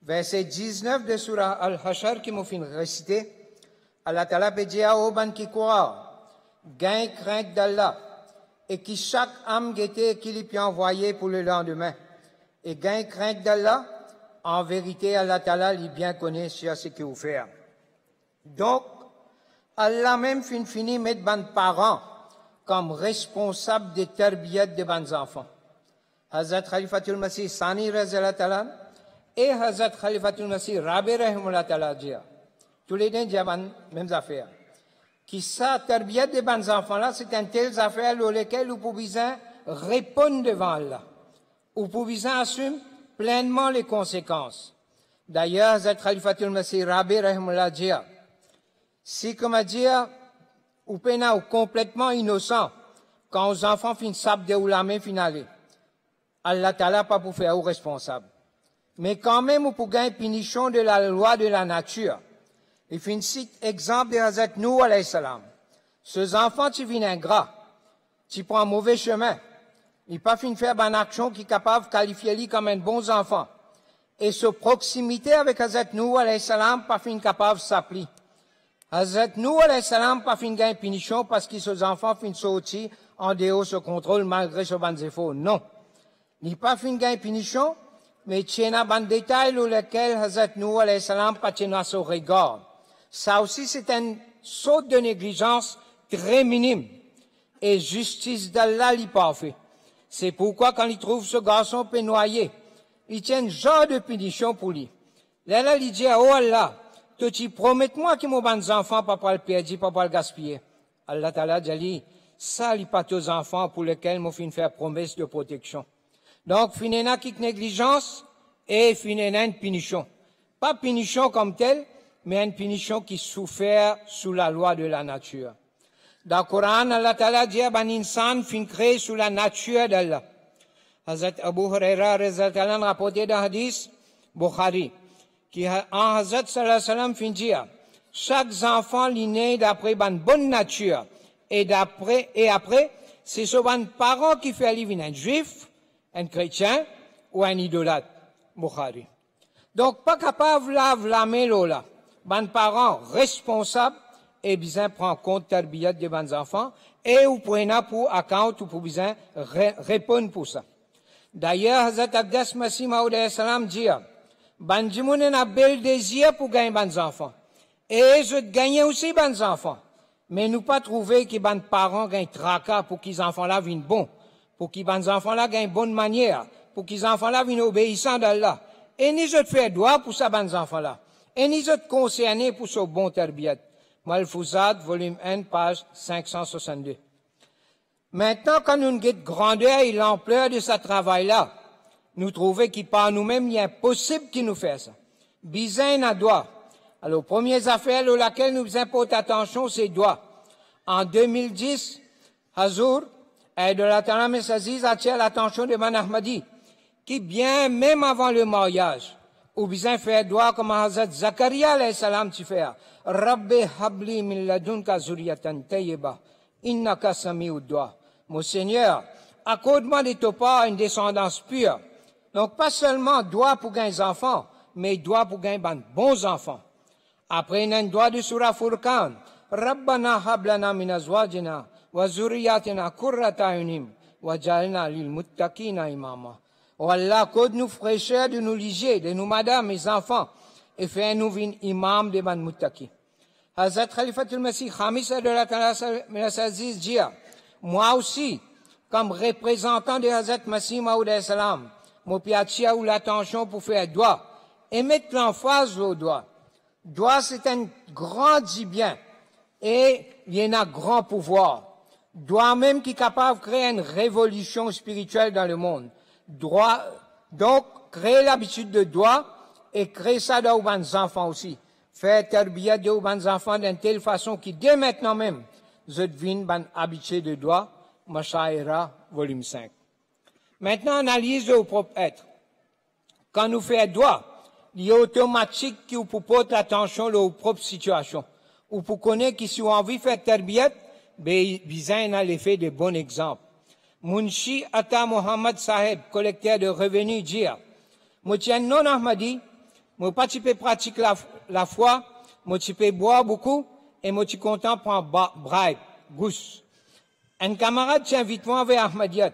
Verset 19 de Surah Al-Hashar qui m'a fait réciter, Allah Ta'ala peut dire au ban qui croit, gain crainte d'Allah, et qui chaque âme guettait qui lui peut envoyer pour le lendemain. Et gain crainte d'Allah, en vérité, Allah Ta'ala lui bien connaît sur ce qu'il vous fait. Donc, Allah même fini mettre ban parents comme responsable des tarbiyat de ban enfants. Hazrat Khalifatul Masih Sani Razallah Ta'ala et Hazrat Khalifatul Masih Rabi Rahimullah Ta'ala dia. Tous les deux disent même affaire. Qui ça, tarbiyat de ban enfants-là, c'est une telle affaire dans laquelle vous pouvez répondre devant Allah. Vous pouvez assumer pleinement les conséquences. D'ailleurs, Hazrat Khalifatul Masih Rabi Rahimullah dia, si, comme dire, ou pena ou complètement innocent, quand aux enfants finissent de ou la main finale, Allah Ta'ala pas pour faire ou responsable. Mais quand même, ou pour gagner punition de la loi de la nature. Il fait un exemple de Hazrat Nuh alayhi salam. Ces enfants, tu viens ingrat, tu prends un mauvais chemin. Il pas fin faire une action qui est capable de qualifier lui comme un bon enfant. Et ce proximité avec Hazrat Nuh alayhi salam, pas fin capable de s'appliquer. Hazrat Nuh alayhi salam, pas fin gagner punition parce que ces enfants fin sortis en dehors de ce contrôle malgré ce ban défaut. Non. Il pas fin gagner punition, mais il y a un détail dans lequel Hazrat Nuh alayhi salam pas tient son regard. Ça aussi, c'est une sorte de négligence très minime. Et justice d'Allah l'y parfait. C'est pourquoi quand il trouve ce garçon peut noyer, il tient un genre de punition pour lui. Là, il dit, oh Allah, tu promets-moi que mon bon enfant, papa le perdre, papa le gaspiller. Allah Ta'ala dit, ça, il pas aux enfants pour lesquels moi fin faire promesse de protection. Donc, finena qui négligence et finena une punition. Pas punition comme telle, mais une punition qui souffert sous la loi de la nature. Dans le Coran, Allah Ta'ala dit qu'un insan fin créé sous la nature d'Allah. Hazrat Abu Huraira a rapporté dans le hadith Bukhari, qui en Hazrat sallallahu alayhi wa sallam fin dire, chaque enfant est né d'après une bonne nature, et après, c'est ce bon parent qui fait vivre un juif, un chrétien ou un idolâtre. Bukhari. Donc, pas capable de blâmer là. Ban parents responsables, et bien prend compte tarbiyat de bons enfants, et vous prenez pour account, ou pour bien répondre pour ça. D'ailleurs, Hazrat Abdas Masih Maud alayhi salam dit, ban jimoun a bel désir pour gagner bons enfants. Et je gagne aussi bons enfants. Mais nous pas trouver que ban parents gagnent tracas pour qu'ils enfants-là viennent bons, pour qu'ils bons enfants-là gagnent bonne manière, pour qu'ils enfants-là viennent obéissants d'Allah. Et ni je te fais droit pour ça bons enfants-là. Et ni je te concerner pour ce bon tarbiyat. Malfouzat, volume 1, page 562. Maintenant, quand nous guettons grandeur et l'ampleur de ce travail-là, nous trouvons qu'il par nous-mêmes, il est impossible qu'il nous fasse ça. Bizin à doigt. Alors, premières affaires à laquelle nous importons attention, c'est doigt. En 2010, Hazour, de la Talam et Saziz, attire l'attention de Man Ahmadi, qui bien, même avant le mariage, ou bien faire doigt comme Hazrat Zakaria, alayhi salam, tu fais, Rabbi habli min ladunka zuriyatan tayyiba, innaka sami'ud doigt. Mon Seigneur, accorde-moi de ta part une descendance pure. Donc, pas seulement doigt pour gagner des enfants, mais doigt pour gagner de bons enfants. Après, il y a un doigt de Surah Furqan. Rabbana hablana min azwajina wa zuriyatina qurrata ayunim wa ja'alna lil muttaqina imama. Oh Allah, accorde-nous fraîcheur de nous liger, de nous madame, mes enfants, et fais-nous une imam de ban muttaqi. Hazrat Khalifatul Masih Khamisa de la Taala Aziz dit, moi aussi, comme représentant de Hazrat Masih Maud alayhi salam, mon piatia ou l'attention pour faire doigt et mettre l'emphase au doigt. Doigt, c'est un grand bien et il y a un grand pouvoir. Doigt même qui est capable de créer une révolution spirituelle dans le monde. Droit, donc, créer l'habitude de doigt et créer ça dans les enfants aussi. Faire terbiyat de les enfants d'une telle façon qui, dès maintenant même, je deviens une habitude de doigt. Mashaira, volume 5. Maintenant, analyse de vos propres êtres. Quand nous faisons doigt, il est automatique que vous portez attention à vos propres situations. Ou pour connaître que si vous avez envie de faire terbiyat, vous avez l'effet de bons exemples. Munshi Atta Mohammed Saheb, collecteur de revenus, dit, moi, tiens, non, Ahmadi, moi, pas tu peux pratiquer la foi, moi, tu peux boire beaucoup, et moi, tu es content pour un bribe, gousse. Un camarade t'invite moi vers Ahmadiyat.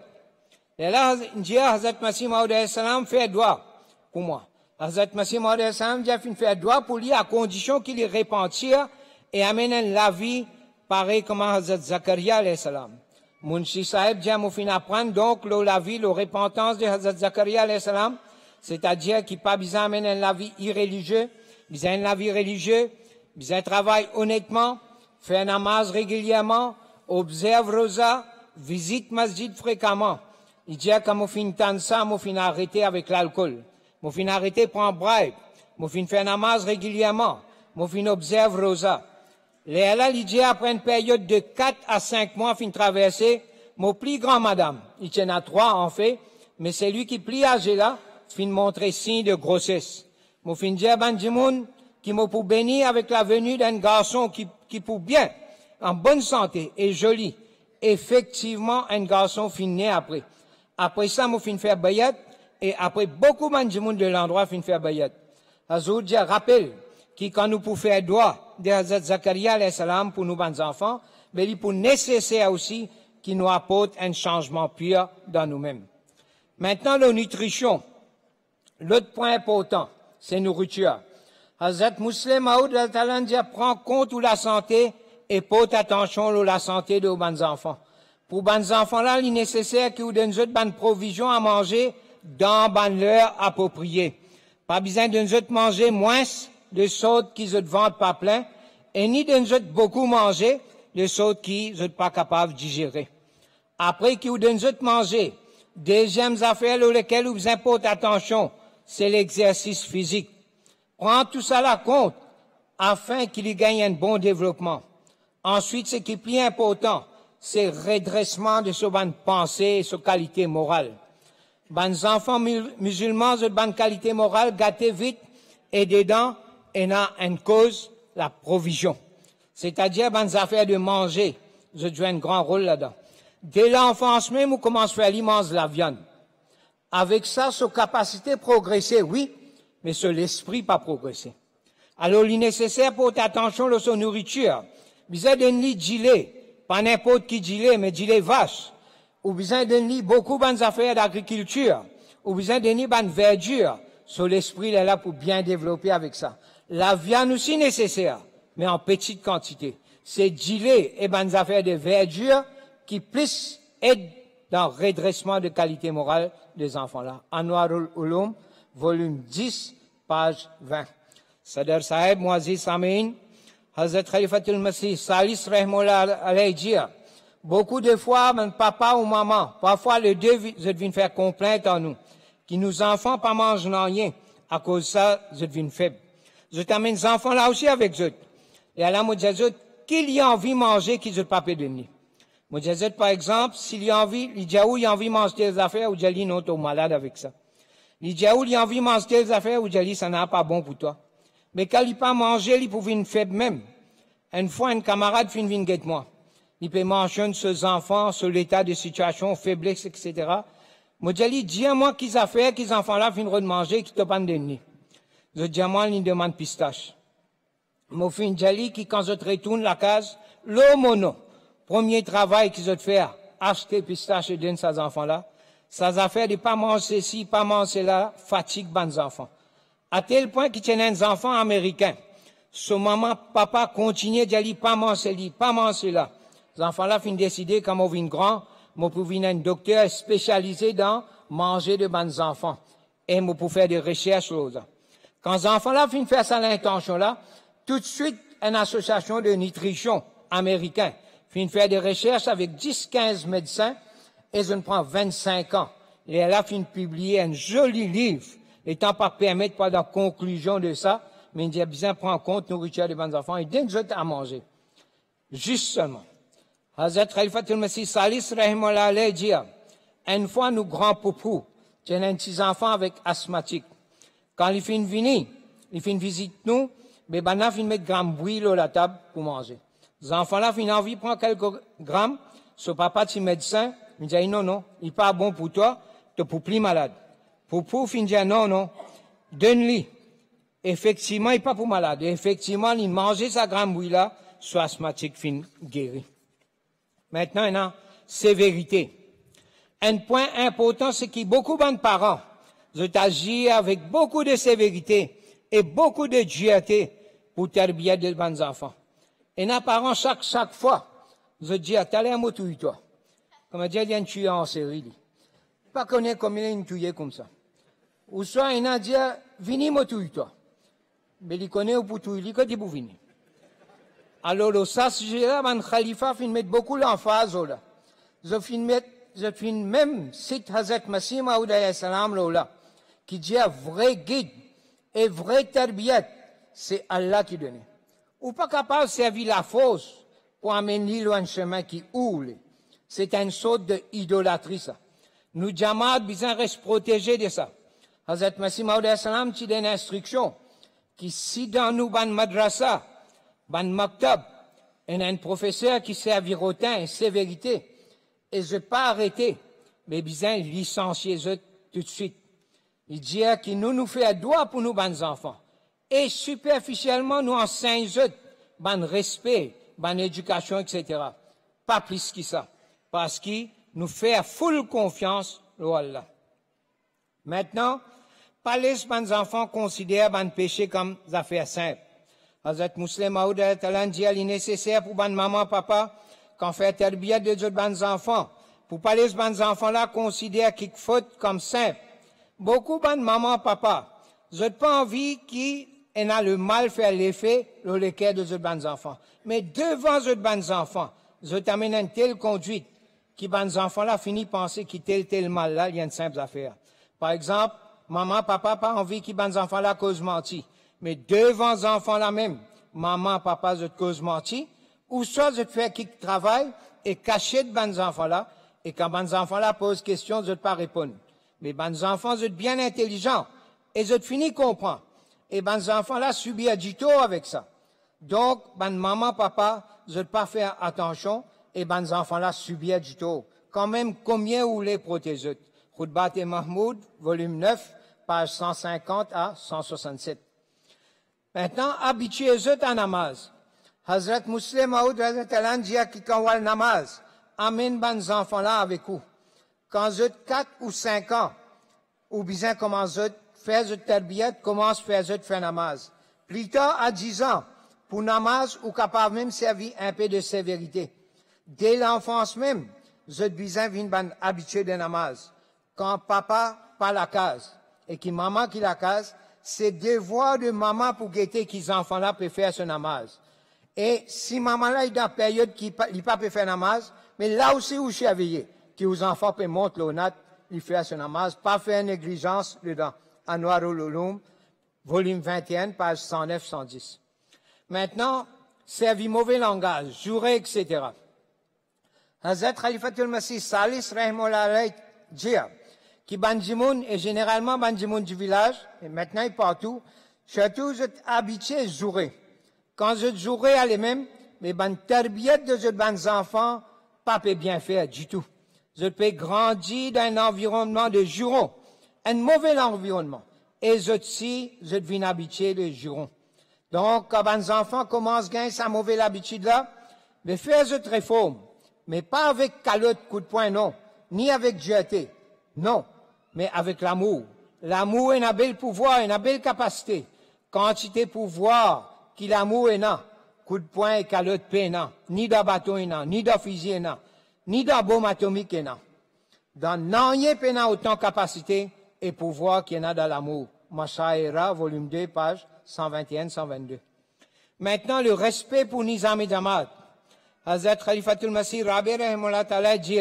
Et là, dit, Hazrat Masih Maud alayhi salam fait doigt pour moi. Hazrat Masih Maud alayhi salam dit, fait doigt pour lui à condition qu'il y repentir et amène la vie pareil comme Hazrat Zakaria alayhi salam. Munshi Sahib dit, moi, fin apprendre donc la vie, la repentance de Hazrat Zakaria alayhi salam, c'est-à-dire qu'il pas besoin d'amener la vie irréligieuse, besoin de la vie religieuse, besoin de travailler honnêtement, faire namaz régulièrement, observe Rosa, visite masjid fréquemment. Il dit que mon fin tant ça, mon fin arrêter avec l'alcool. Mon fin arrêter prendre bribe. Mon fin faire namaz régulièrement. Mon fin observe Rosa. Là, il dit après une période de 4 à 5 mois, fin traverser, mon plus grand madame. Il tient à 3 en fait, mais c'est lui qui plie âgé là, fin montrer signe de grossesse. Mon fin dit à Banjimoun, qui m'a pour bénir avec la venue d'un garçon qui pour bien, en bonne santé et joli. Effectivement, un garçon fin né après. Après ça, moi, fin faire bayat, et après beaucoup de l'endroit, fin faire bayat. Hazour dit, rappelle, qui quand nous pouvons faire doigt de Hazrat Zakaria alayhi salam pour nous, bons enfants, mais il est nécessaire aussi qu'il nous apporte un changement pur dans nous-mêmes. Maintenant, la nutrition. L'autre point important, c'est nourriture. Hazrat Muslim Maud al-Talan prend compte de la santé et porte attention à la santé de vos bons enfants. Pour bons enfants-là, il est nécessaire que vous donniez une bonne provision à manger dans l'heure appropriée. Pas besoin de nous manger moins de sorte qu'ils ne vendent pas plein, et ni de nous beaucoup manger de sorte qu'ils ne sont pas capables de digérer. Après que vous donnez manger, deuxième affaire sur laquelle vous importez attention, c'est l'exercice physique. Prends tout ça là compte afin qu'il y gagne un bon développement. Ensuite, ce qui est plus important, c'est le redressement de sa bonne pensée et sa qualité morale. Les enfants musulmans de bonne qualité morale gâtés vite et dedans, il y a une cause, la provision. C'est-à-dire, les affaires de manger, je joue un grand rôle là-dedans. Dès l'enfance même, on commence à faire l'immense de la viande. Avec ça, sa capacité à progresser, oui, mais sur l'esprit pas progresser. Alors, il est nécessaire pour faire attention à sa nourriture. Besoin d'un lit gilet, pas n'importe qui gilet, mais gilet vache. Ou besoin d'un lit beaucoup bonnes affaires d'agriculture. Ou besoin d'un lit bonne verdure. Sur l'esprit, il est là pour bien développer avec ça. La viande aussi nécessaire, mais en petite quantité. C'est gilet et bonnes affaires de verdure qui plus aident dans le redressement de qualité morale des enfants-là. Anwarul Ulum, volume 10, page 20. Sadr Sahib, Muaziz Samin, Hazrat Khalifatul Masih Salis Rahimullah alayhi dire, beaucoup de fois, mon papa ou maman, parfois les deux, je viens faire complainte en nous, qui nous enfants pas mangent rien, à cause de ça, je deviens faible. Je t'amène les enfants là aussi avec eux. Et alors, moi, je dis, qu'il y a envie de manger, qu'ils ne pas pu donner. Moi, je dis, par exemple, s'il y a envie, il dit, où il y a envie de manger des affaires, ou je dis, non, tu es malade avec ça. Il dit, où il y a envie de manger des affaires, ou je dis, ça n'est pas bon pour toi. Mais quand il pas manger, il pouvait une faible même. Une fois, un camarade fin vient guette moi. Il peut mentionner ses enfants, sur l'état de situation, faiblesse, etc. Moi, je dis, dis-moi qu'ils a fait, qu'ils enfants là viennent de manger, qu'ils te pas donné. Je dis, moi, il demande pistache. Moi, fin jali qui, quand je retourne la case, le mono, premier travail qu'ils ont fait, acheter pistache et donner ces enfants là. Ces affaires de pas manger ceci, pas manger là, fatigue les enfants. À tel point qu'ils tiennent des enfants américains. Son maman, papa continue d'aller pas manger là. Les enfants là finissent décider quand on vient grand, moi pour venir un docteur spécialisé dans manger de bons enfants. Et moi pour faire des recherches là. Quand les enfants là finissent faire ça l'intention là, tout de suite une association de nutrition américaine finit faire des recherches avec 10-15 médecins et ça prend 25 ans. Et elle a fini de publier un joli livre, étant pas permettre pas de conclusion de ça, mais il a bien prendre en compte nourriture des bons enfants et d'un autres à manger. Juste seulement. Hazrat Khalifatul Masih Salis Rahimullah alayhi dit, une fois nous grands poupous, j'ai un petit enfant avec asthmatique. Quand il finit de venir, il finit de visiter nous, mais maintenant, il met gramme d'huile à la table pour manger. Les enfants là, ils ont envie de prendre quelques grammes. Ce papa, petit médecin, il dit, non, il n'est pas bon pour toi, tu es plus malade. Pour il dit, non, donne-lui. Effectivement, il n'est pas pour malade. Effectivement, il mangeait sa gramme d'huile là, soit asthmatique, fin guéri. Maintenant, il y a sévérité. Un point important, c'est que beaucoup de parents, ils agissent avec beaucoup de sévérité et beaucoup de dureté pour terbier des bons enfants. Et nos parents, chaque fois, je dis, t'as l'air motouille, toi. Comme dire, il y a un tueur en série. Pas connaître combien il y a un tueur comme ça. Ou soit, il a dit, vini motouille, toi. Mais il connaît au poutouille, il connaît pour venir. Alors, ça, c'est là, man Khalifa, fin mettre beaucoup l'emphase, là. Je fin même, cite Hazrat Masih Maud alayhi salam, là, qui dit, vrai guide et vrai terbiette, c'est Allah qui donne. Ou pas capable de servir la force pour amener un chemin qui oule. C'est une sorte d'idolâtrie, ça. Nous, Jamaat, besoin de se protéger de ça. Hazrat Masih Maud alayhi salam, qui donne instruction, qui si dans nous, ban madrasa, ban maktab, et un professeur qui servira autant et sévérité, et je pas arrêter, mais besoin licencier eux tout de suite. Il dit qu'il nous fait un droit pour nous, bons enfants. Et superficiellement, nous enseignons eux, ban respect, ban éducation, etc. Pas plus que ça. Parce qu'il nous fait full confiance, Allah. Maintenant, pas les bons enfants considèrent ban péché comme des affaires simples. Hazrat Muslim Maud dit qu'il est nécessaire pour ban maman, papa, qu'on fait terbier de autres bons enfants. Pour pas les bons enfants là considèrent qu'ils faute comme simple. Beaucoup de maman, papa, je n'ai pas envie qu'ils aient le mal faire l'effet dans le cœur de ces bons enfants. Mais devant ces bons enfants, je t'amène une telle conduite que les bons enfants là finissent par penser que tel mal là, il y a une simple affaire. Par exemple, maman, papa, pas envie que les bons enfants là causent mentir. Mais devant les enfants là même, maman, papa, je te cause mentir. Ou soit je te fais qu'ils travaillent et cacher de bons enfants là. Et quand les bons enfants là posent question, je ne pas répondre. Mais les enfants, ils sont bien intelligents. Et ils finissent comprendre. Et les enfants là subissent du tort avec ça. Donc, maman, papa, ils ne pas faire attention. Et les enfants là subissent du tort. Quand même, combien vous les protégez? Khutbat et Mahmoud, volume 9, page 150 à 167. Maintenant, habituez-vous à namaz. Hazrat Muslim Maud dit que quand on a le namaz, amène les enfants là avec vous. Quand vous êtes 4 ou 5 ans, ou bien commence à faire votre terbiyat, commence à faire namaz. Plus tard, à 10 ans, pour namaz, ou capable même servir un peu de sévérité. Dès l'enfance même, vous êtes besoin d'une habitude de namaz. Quand papa pas la case, et que maman qui la case, c'est devoir de maman pour guetter qu'ils enfants là peuvent faire ce namaz. Et si maman là, il est dans la période qui il pas peut faire namaz, mais là aussi où je suis éveillé, qui aux enfants peut monter l'onat, il fait ce namaz, pas faire négligence dedans. Anwarul Ulum, volume 21, page 109-110. Maintenant, servi mauvais langage, jurer, etc. Hazrat Khalifatul Masih Salis Rahimullah dit qui Banjimoun est généralement Banjimoun du village, et maintenant et partout, surtout vous êtes habitués à jurer. Quand vous jouerez à les mêmes, mais ban terbiyat de vos enfants, pas peut bien faire du tout. Vous pouvez grandir dans un environnement de jurons, un mauvais environnement. Et vous aussi, vous êtes habitués de jurons. Donc, quand vos enfants commencent à gagner sa mauvaise habitude-là, mais faites cette réforme. Mais pas avec calotte, coup de poing, non. Ni avec dureté. Non. Mais avec l'amour. L'amour est un bel pouvoir, une belle capacité. Quantité de pouvoir, qui l'amour est là. Coup de poing et calotte péna. Ni de bâton est là, ni de fusil est là, ni de bombe atomique est là. Dans n'ayez péna autant de capacité et pouvoir qu'il y en a dans l'amour. Mashaira, volume 2, page 121-122. Maintenant, le respect pour Nizam et Jamaat. Hazrat Khalifatul Masih Rabi Rahimullah Ta'ala dit,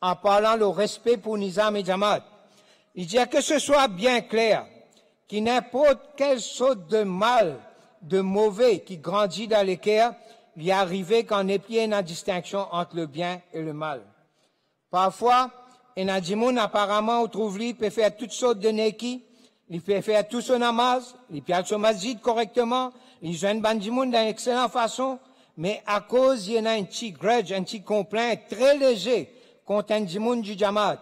en parlant le respect pour Nizam et Jamaat, il dit que ce soit bien clair, qu'il n'importe quelle sorte de mal, de mauvais qui grandit dans les cœurs, il est arrivé qu'on ait plus une distinction entre le bien et le mal. Parfois, un adjimoun apparemment, on trouve lui, peut faire toutes sortes de neki, il peut faire tout son namaz, il peut aller au masjid correctement, il joue un bandimoun d'une excellente façon, mais à cause, il y en a un petit grudge, un petit complaint très léger contre un djimoun du Jamaat,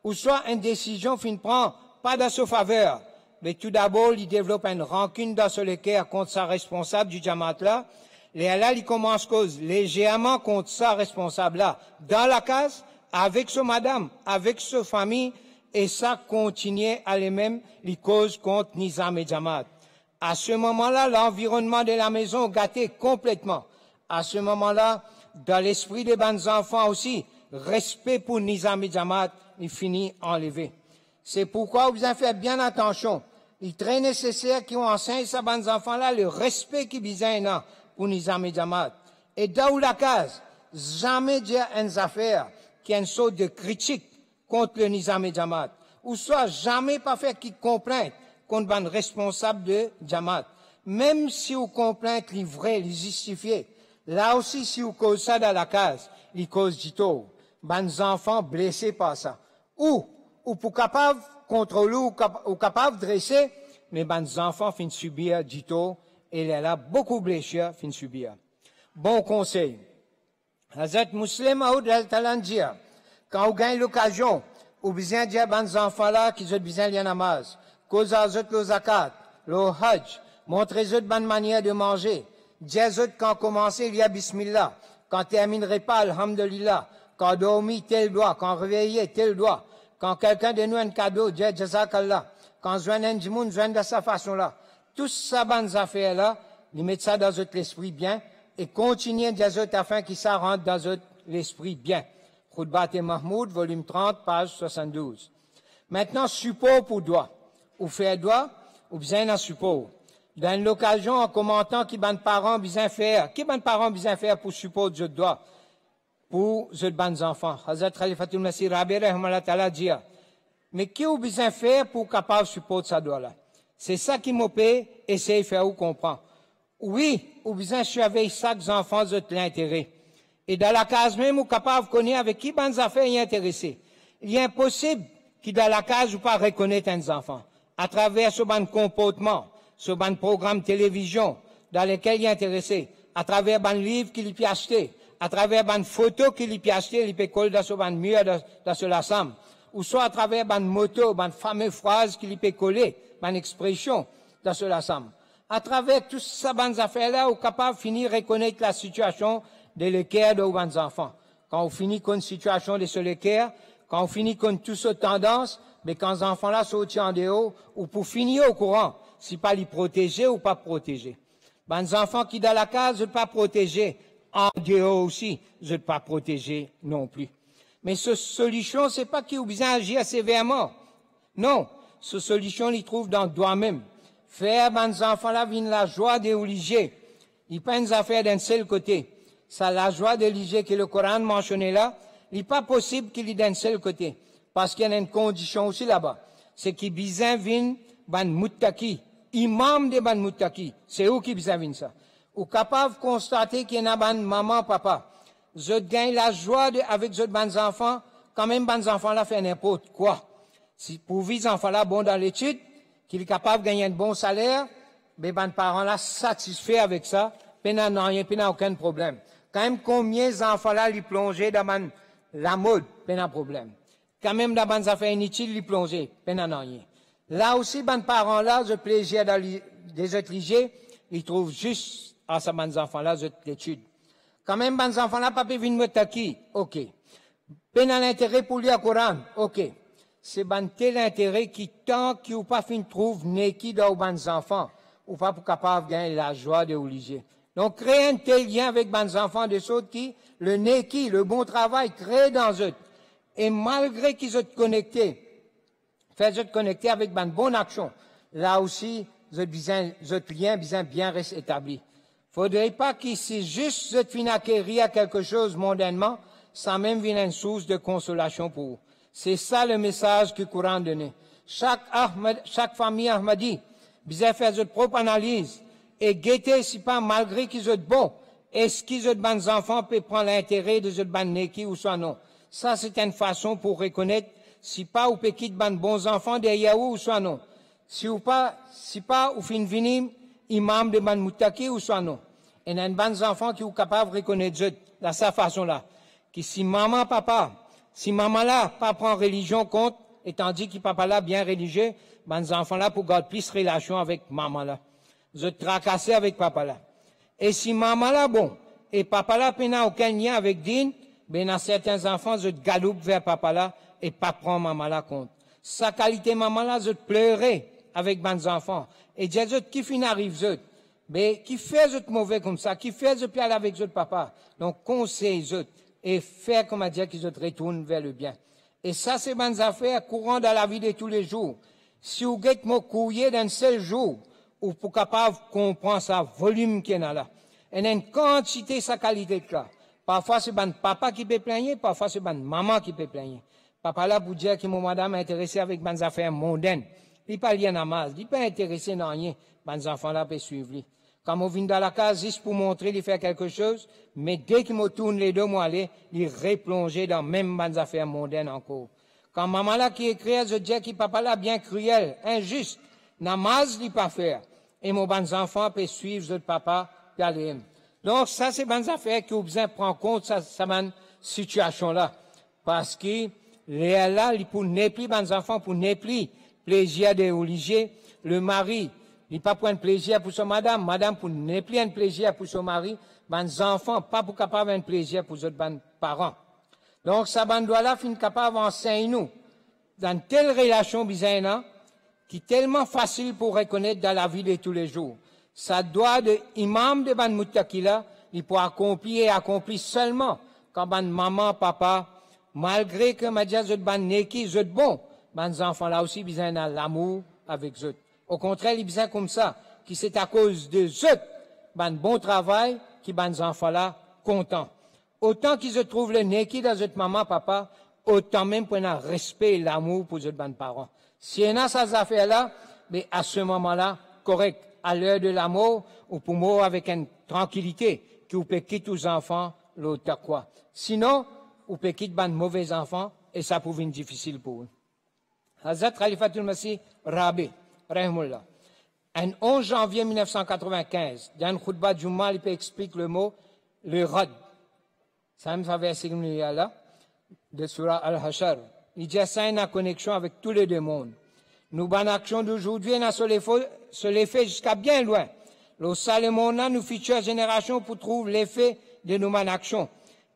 ou soit une décision qu'il ne prend pas dans sa faveur, mais tout d'abord, il développe une rancune dans son cœur contre sa responsable du Jamaat là, et là, il commence cause légèrement contre sa responsable là, dans la case, avec sa madame, avec sa famille, et ça continue à les mêmes, les causes contre Nizam et Jamaat. À ce moment-là, l'environnement de la maison gâté complètement. À ce moment-là, dans l'esprit des bons enfants aussi, respect pour Nizam et Jamaat, il finit enlevé. C'est pourquoi vous en faites bien attention. Il est très nécessaire qu'on enseigne à ces bons enfants-là le respect qu'ils besoin pour Nizam et Jamaat. Et dans la case, jamais dire une affaire qui est une sorte de critique contre le Nizam et Jamaat. Ou soit jamais pas faire qui complainte contre un responsable de Jamaat. Même si vous complainte les vrais, les justifiés, là aussi si vous cause ça dans la case, les cause du tort. Les enfants blessés par ça. Ou pour capable contrôler ou capable dresser, mais les enfants finissent subir du tort et là beaucoup blessés finissent subir. Bon conseil. Hazrat Muslim Aoud al-Talandia, quand vous gagnez l'occasion, vous besoin dire aux enfants là qu'ils ont besoin de namaz, cause à eux le zakat, le hajj, montrez-eux de bonne manière de manger, dites-eux quand commencer il y a bismillah, quand terminerait pas alhamdulillah, quand dormir tel doigt, quand réveiller tel doigt, quand quelqu'un de nous a un cadeau, dit jazakallah, quand joindre un djimoun, joindre de sa façon là, tout ça bonnes affaires là, ils mettent ça dans votre esprit bien et continuez des autres afin qu'ils ça rentre dans votre l'esprit bien. Khutbat et Mahmoud, volume 30, page 72. Maintenant, support pour doigt. Ou faire doigt, ou besoin d'un support. Dans l'occasion, en commentant qui ban parents besoin faire, qui ban parents besoin faire pour support de doigt, pour les bons enfants. Hazrat Khalifatul Masih Rabi Rahimullah Ta'ala dit, mais qui ou besoin faire pour capable support sa doigt là? C'est ça qui m'a fait essayer de faire ou comprendre. Oui, ou besoin surveiller chaque enfant de l'intérêt. Et dans la case même, ou capable de connaître avec qui bonnes affaires y intéressé. Il est impossible que dans la case, ou pas reconnaître un enfant. À travers ce bon comportement, ce bon programme télévision, dans lequel il est intéressé. À travers bon livre qu'il peut acheter. À travers bonne photo qu'il peut acheter, il peut coller dans ce bon mur, dans ce lassam. Ou soit à travers bonne moto, bonne fameuse phrase qu'il peut coller, bonne expression dans ce lassam. À travers toutes ces bonnes affaires-là, ou capable de finir reconnaître la situation de l'équerre de vos enfants. Quand on finit con une situation de ce l'équerre, quand on finit con toutes ces tendances, mais quand les enfants-là sont en dehors, ou pour finir au courant, si pas les protéger ou pas protéger. Les enfants qui dans la case, ne pas protéger, en dehors aussi, ne pas protéger non plus. Mais cette solution, c'est pas qu'ils ont besoin d'agir sévèrement. Non. Cette solution, ils trouvent dans toi-même. Faire, les enfants-là, viennent la joie de religieux. Il pas une affaire d'un seul côté. Ça, la joie de l'IG que le Coran mentionnait là, il n'est pas possible qu'il y ait d'un seul côté. Parce qu'il y a une condition aussi là-bas. C'est qu'il bizin vin ban muttaki. Imam de ban muttaki. C'est eux qui bizin vin ça. Ou capable de constater qu'il y en a ban maman, papa. Je gagne la joie avec les ban enfants, quand même ban enfants là fait n'importe quoi. Si pour vivre enfants là bon dans l'étude, qu'il est capable de gagner un bon salaire, mais ban parents là satisfaits avec ça, peine rien, peine aucun problème. Quand même combien d'enfants là lui plonger dans la mode, peine problème. Quand même dans ban affaires inutiles lui plonger, peine rien. Là aussi ban parents là, je plaisir dans des autres légers, ils trouvent juste à ces ban enfants là l'étude. Quand même, ban enfants là, papa vient me taquer, ok. Peine à l'intérêt pour lire le Coran, ok. C'est ban tel intérêt qui, tant qu'il ou pas fin trouve, n'est qui dans ban enfants, ou pas pour capable de gagner la joie de religieux. Donc, créer un tel lien avec ban enfants de ceux qui, le neki, le bon travail, crée dans eux. Et malgré qu'ils soient connectés, fait connecter avec ban bonne action, là aussi, votre lien bien reste établi. Faudrait pas qu'ici juste je fin acquérir quelque chose mondainement, sans même venir une source de consolation pour vous. C'est ça le message que le Coran donnait. Chaque famille Ahmadi, bien faire votre propre analyse et guetter si pas malgré qu'ils soient bons, est-ce qu'ils ont bons enfants peuvent prendre l'intérêt de ce ban neki ou soit non. Ça c'est une façon pour reconnaître si pas ou peut quitter ban bons enfants derrière ou soit non. Si pas ou fin venir imam de ban moutaki ou soit non. Et il y a un bon enfant qui est capable de reconnaître Dieu de sa façon-là. Que si maman, papa, si maman là, pas prend religion compte, et tandis que papa là, bien religieux, bon enfants là, pour garder plus relation avec maman là. Je tracasser avec papa là. Et si maman là, bon, et papa là, n'a aucun lien avec Din, ben, dans certains enfants, je galope vers papa là, et pas prendre maman là compte. Sa qualité maman là, je pleurer avec bons enfants. Et dire, qui fin arrive, mais qui fait mauvais comme ça, qui fait pire avec papa. Donc, conseille et faire comme à dire qu'ils retournent vers le bien. Et ça, c'est bonnes affaires courantes dans la vie de tous les jours. Si vous êtes mon courrier d'un seul jour, ou pour capable comprendre sa volume qu'il y a là. Et une quantité, sa qualité de là. Parfois, c'est bon papa qui peut plaigner, parfois, c'est bon maman qui peut plaigner. Papa là, pour dire que mon madame est intéressé avec bonnes affaires mondaines. Il pas lié à masse, il pas intéressé dans rien. Bonnes enfants là, peuvent suivre lui. Quand on vient dans la case, juste pour montrer, il fait quelque chose, mais dès qu'il me tourne les deux mois aller, il replonge dans même bonnes affaires mondaines encore. Quand maman là qui écrit, je dis que papa là bien cruel, injuste, namaz il pas faire. Et mon bons enfants peuvent suivre votre papa, puis aller. Donc ça c'est bonnes affaires que vous besoin prendre compte ça bonne situation là. Parce que, là, pour ne plus bons enfants, pour ne plus plaisir des religieux, le mari, il pas prendre plaisir pour son madame, madame pour ne plus un plaisir pour son mari, les enfants pas pour capable un plaisir pour les parents. Donc ça doit là fin capable enseigner nous dans telle relation bizarre qui est tellement facile pour reconnaître dans la vie de tous les jours. Ça doit de imam de ban mutakila, il peut accomplir et accomplir seulement quand ban maman, papa, malgré que madia zot ban neki zot bon, les enfants là aussi bizarre dans l'amour avec zot. Au contraire, il besoin comme ça, qui c'est à cause de eux, ben bon travail, qui ben enfants là contents. Autant qu'ils se trouvent le nez qui dans votre maman, papa, autant même pour un respect et l'amour pour votre ben parents. Si on a ces affaires là, mais à ce moment-là, correct, à l'heure de l'amour, ou pour moi avec une tranquillité, qui vous peut quitter aux enfants, l'autre quoi. Sinon, vous peut quitter ben mauvais enfants, et ça peut être difficile pour eux. Hazrat Khalifatul Masih Rabi. Rahimullah. Un 11 janvier 1995, dans une khutbah Jumma, il explique le mot, le rad. Ça me fait verset là, de Surah Al-Hashar. Il dit ça une connexion avec tous les deux mondes. Nous, bonne action d'aujourd'hui, on a se les fait jusqu'à bien loin. Le Salomon, nous futures générations pour trouver l'effet de nos bonnes actions.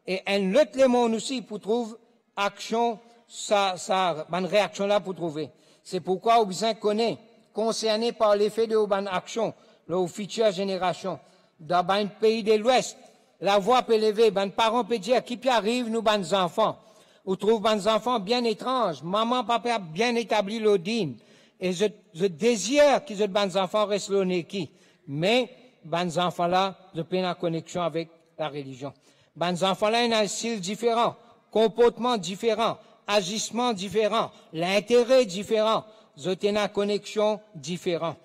Et un autre monde aussi pour trouver action, sa bonne réaction là pour trouver. C'est pourquoi on besoin connaît concernés par l'effet de bonne action, aux futures générations. Dans un pays de l'Ouest, la voix peut lever, les parents peuvent dire, qui puis arrive, nous, bonnes enfants. Ou trouve bonnes enfants bien étranges, maman, papa, bien établi l'odine. Et je désire que ces bonnes enfants restent l'oneki. Mais, les enfants-là, de peine en connexion avec la religion. Les enfants-là, ils ont un style différent, comportement différent, agissement différent, l'intérêt différent, ils ont une connexion différente.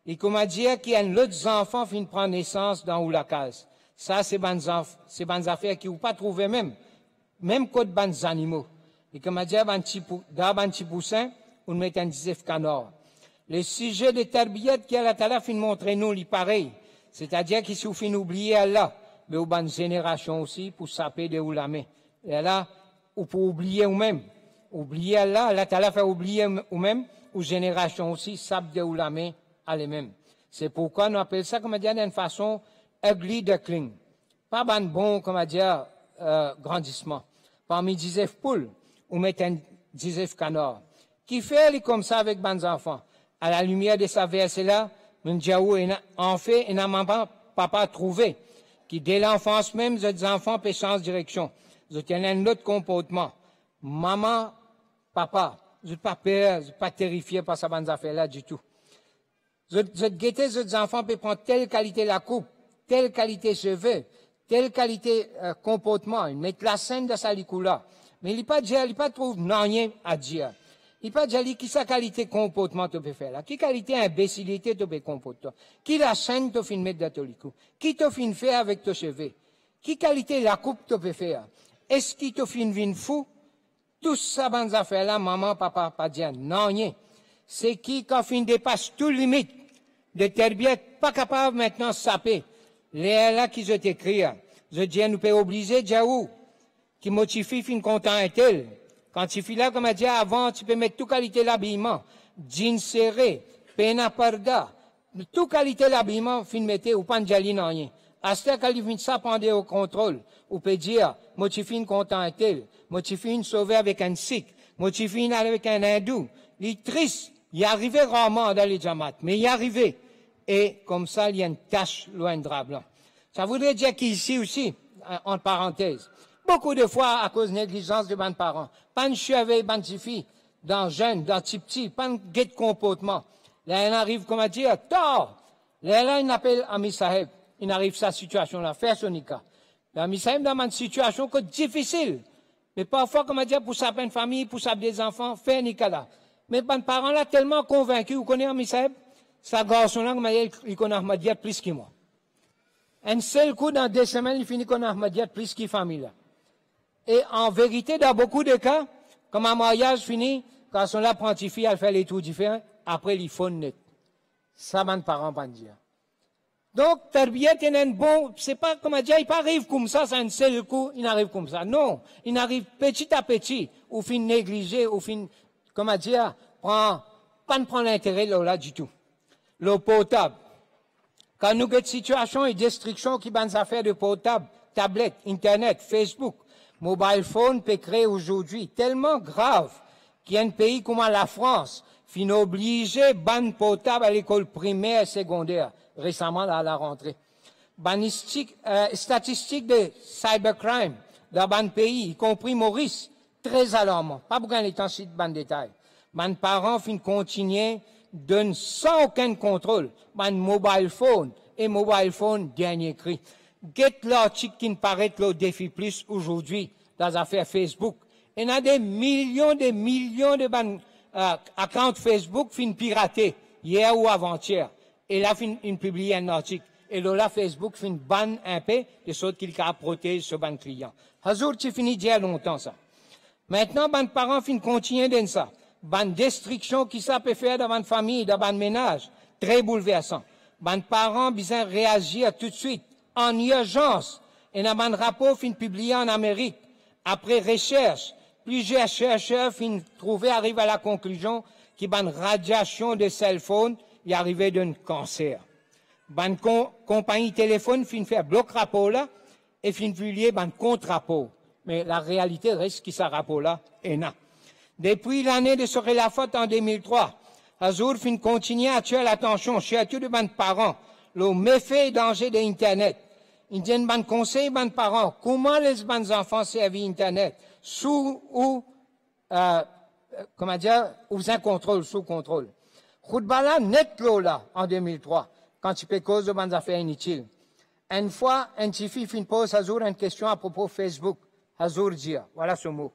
Et comment dire qu'il y a d'autres enfants qui prennent naissance dans la case. Ça, c'est bonnes affaires qui n'ont pas trouvé même code bonnes animaux. Et comment dire, dans un petit poussin, on met un 19 canard. Le sujet de tarbiyat qui a la tala fin montrer nous, il pareil. C'est-à-dire qu'il suffit d'oublier Allah, mais aux bonnes générations aussi, pour saper de oulamé. Et là, ou pour oublier eux-mêmes. Oublier Allah, Allah tala fait oublier eux-mêmes, aux générations aussi, sapent de oulamé à les-mêmes. C'est pourquoi nous appelons ça, comme dire, d'une façon ugly duckling. Pas bon, comme dire, grandissement. Parmi 19 poules, on met un 19 canard. Qui fait comme ça avec les enfants? À la lumière de sa verset-là, Mndjaou en fait, et n'a même pas papa trouvé. Qui dès l'enfance même, les enfants peuvent changer de direction. Ils ont un autre comportement. Maman, papa, ils n'ont pas peur, ils n'ont pas terrifié par ces bonnes affaires-là du tout. Ils ont guetté, les enfants peuvent prendre telle qualité la coupe, telle qualité cheveux, telle qualité comportement. Ils mettent la scène de sa licoula. Mais il n'est pas trouvé rien à dire. Il pas dit qui sa qualité comportement tu peux faire là, qui qualité imbécilité tu peux comporter, qui la scène tu fin mettre dans ton licou, qui te fin faire avec tes cheveux, qui qualité la coupe tu peux faire, est-ce qui te fin vin fou, tout ça bonnes affaires là, maman, papa, pas dire non rien, c'est qui quand fin dépasse tout limite de terbiette, pas capable maintenant de saper, les là qui je t'écris, je dis nous peut obliger Djaou, qui motifie fin content est tel. Quand tu fais là, comme a dit avant, tu peux mettre toute qualité l'habillement, jeans serré, pena parda, toute qualité l'habillement, fin mettez ou pas de jaline en rien. À ce temps, il ça pendant au contrôle, ou peut dire, moi tu fais content tel, moi tu fais sauvé avec un sikh, moi tu fais avec un hindou. Il est triste, il arrivait rarement dans les jamats, mais il arrivait. Et comme ça, il y a une tache loin de drap blanc. Ça voudrait dire qu'ici aussi, en parenthèse, beaucoup de fois, à cause de négligence de mes parents, pas de chevet, pas de filles, dans jeunes, dans petit, pas de guet de comportement. Là, il arrive, comme à dire, tort. Là, il appelle Ami Saheb. Il arrive sa situation là, faire son cas. Ami Saheb, dans une situation que difficile. Mais parfois, comme à dire, pour sa peine famille, pour sa des enfants, faire nika là. Mais mes parents là, tellement convaincus, vous connaissez Ami Saheb? Sa garçon là, comme à dire, il connaît Ahmadiyat plus que moi. Un seul coup, dans 2 semaines, il finit qu'on a Ahmadiyat plus que famille là. Et en vérité, dans beaucoup de cas, comme un mariage fini, quand son apprenti-fille, elle fait les tours différents, après, il faut net. Ça, mes parents pas dire. Donc, Tarbiyat est un bon, c'est pas, comme dire, il pas arrive comme ça, c'est un seul coup, il arrive comme ça. Non. Il arrive petit à petit, ou fin négligé, ou fin, comment dire, pas de prendre l'intérêt là du tout. L'eau potable. Quand nous avons une situation et destruction qui va nous affaires de potable, tablette, internet, Facebook, mobile phone peut créer aujourd'hui tellement grave qu'il y a un pays comme la France qui a obligé ban potable à l'école primaire et secondaire récemment à la rentrée. Statistiques de cybercrime dans ban pays, y compris Maurice, très alarmant. Pas beaucoup de temps de ban détail. Ban parents fin continuer donnent sans aucun contrôle ban mobile phone et mobile phone dernier cri. Get l'article qui ne paraît le défi plus aujourd'hui dans les affaires Facebook. Il y a des millions de accounts Facebook fin piratés hier ou avant-hier. Et là, fin publié un article. Et là, Facebook fin ban un peu de sorte qu'il a protégé ce ban client. Hazour, tu finis déjà longtemps ça. Maintenant, ban parents fin continuer dans ça. Ban destruction qui ça peut faire dans ban famille, dans ban ménage. Très bouleversant. Ban parents besoin réagir tout de suite. En urgence, et dans un rapport fin publié en Amérique, après recherche, plusieurs chercheurs fin trouvé arrivent à la conclusion qu'il y a une radiation de cell phone, il arrivait d'un cancer. Ban compagnie téléphone fin faire bloc rapport là, et fin publier ban contre rapport. Mais la réalité reste que ce rapport là est là. Depuis l'année de Sorel la faute en 2003, Azur fin continue à tuer l'attention chez tous les parents, le méfait et danger de Internet. Il y a un bon conseil, bon parents. Comment les bons enfants servent Internet? Sous ou, comment dire, ou un contrôle, sous contrôle. Khoutbala net là, en 2003. quand tu peux cause de bonnes affaires inutiles. Une fois, un petit fille fin pose Hazour une question à propos de Facebook. Hazour dit, voilà ce mot.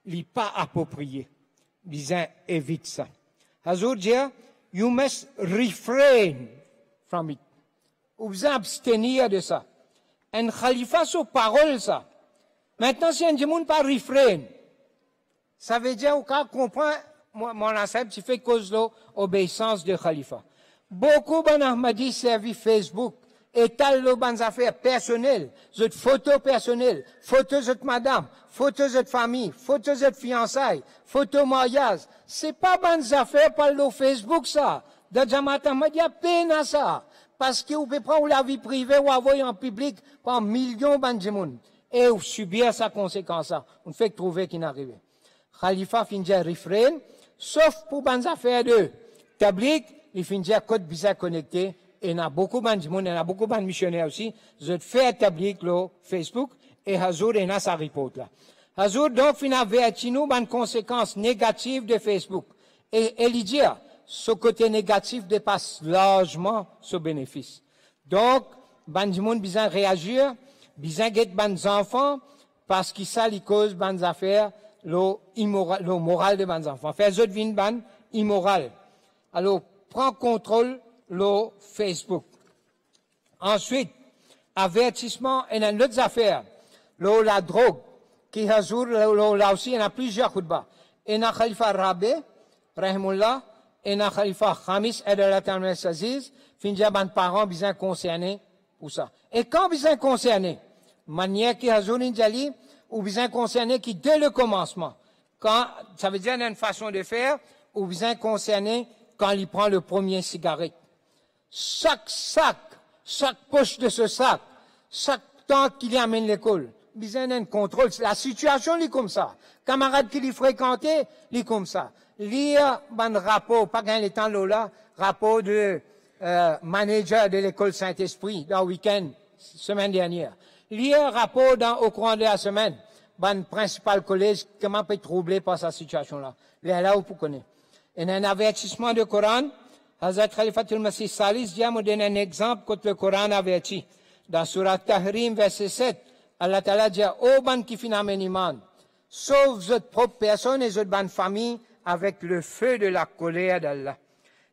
Il n'est pas approprié. Disant, évite ça. Hazour dit, you must refrain from it. Vous abstenir de ça. Un khalifa sur parole, ça. Maintenant, si un monde pas refrain, ça veut dire qu'on comprend mon ensemble, tu fais cause de l'obéissance de khalifa. Beaucoup d'Ahmadis servi Facebook, étalent leurs bonnes affaires personnelles, des photos personnelles, photos de madame, photos de famille, photos de fiançailles, photos mariage. C'est pas bonnes affaires par le Facebook, ça. Dans Jamaat Ahmadiyya, peine à ça. Parce que vous pouvez prendre la vie privée ou envoyer en public par millions de monde. Et vous subir sa conséquence. On fait trouver qu'il n'arrive. Khalifa finit à refrain, sauf pour bonnes affaires de tablik, il finit à code bizarre connecté. Et il y a beaucoup de monde, il y a beaucoup de missionnaires aussi. Je fais tablik le Facebook et Hazour et sa report là. Hazour donc finit à avertir nous des conséquences négatives de Facebook. Et il dit, ce côté négatif dépasse largement ce bénéfice. Donc, les gens besoin réagir, besoin d'être des enfants, parce que ça, les causes, des affaires, le moral de des enfants. Faire autres vins ban immoral. Alors, prends contrôle le Facebook. Ensuite, avertissement et une autre affaire, la drogue, qui Hazour, là aussi, il y en a plusieurs coups de bas. Il y a Khalifa Rabé, Rahimullah, et na Khalifa Khamis et de la Talmès Aziz, finja ban parents bien concernés pour ça. Et quand bien concernés, manière qui Hazourin Jali, ou bien concernés qui dès le commencement, quand, ça veut dire une façon de faire, ou bien concernés quand il prend le premier cigarette. Chaque sac, chaque poche de ce sac, chaque temps qu'il y amène l'école, bien un contrôle. La situation est comme ça. Camarades qui l'y fréquentaient, est comme ça. Lire un rapport, pas gain le temps là, rapport de manager de l'école Saint-Esprit dans le week-end, semaine dernière. Lire un rapport au courant de la semaine, ban principal collège, comment peut être troublé par sa situation-là. Là où vous connaissez. Et un avertissement du Coran, Hazrat Khalifatul Masih Salis dit, me donne un exemple quand le Coran avertit. Dans Surat Tahrim, verset 7, Allah Ta'ala dit, ô ban qui fin amène iman, sauve votre propre personne et votre bonne famille, avec le feu de la colère d'Allah.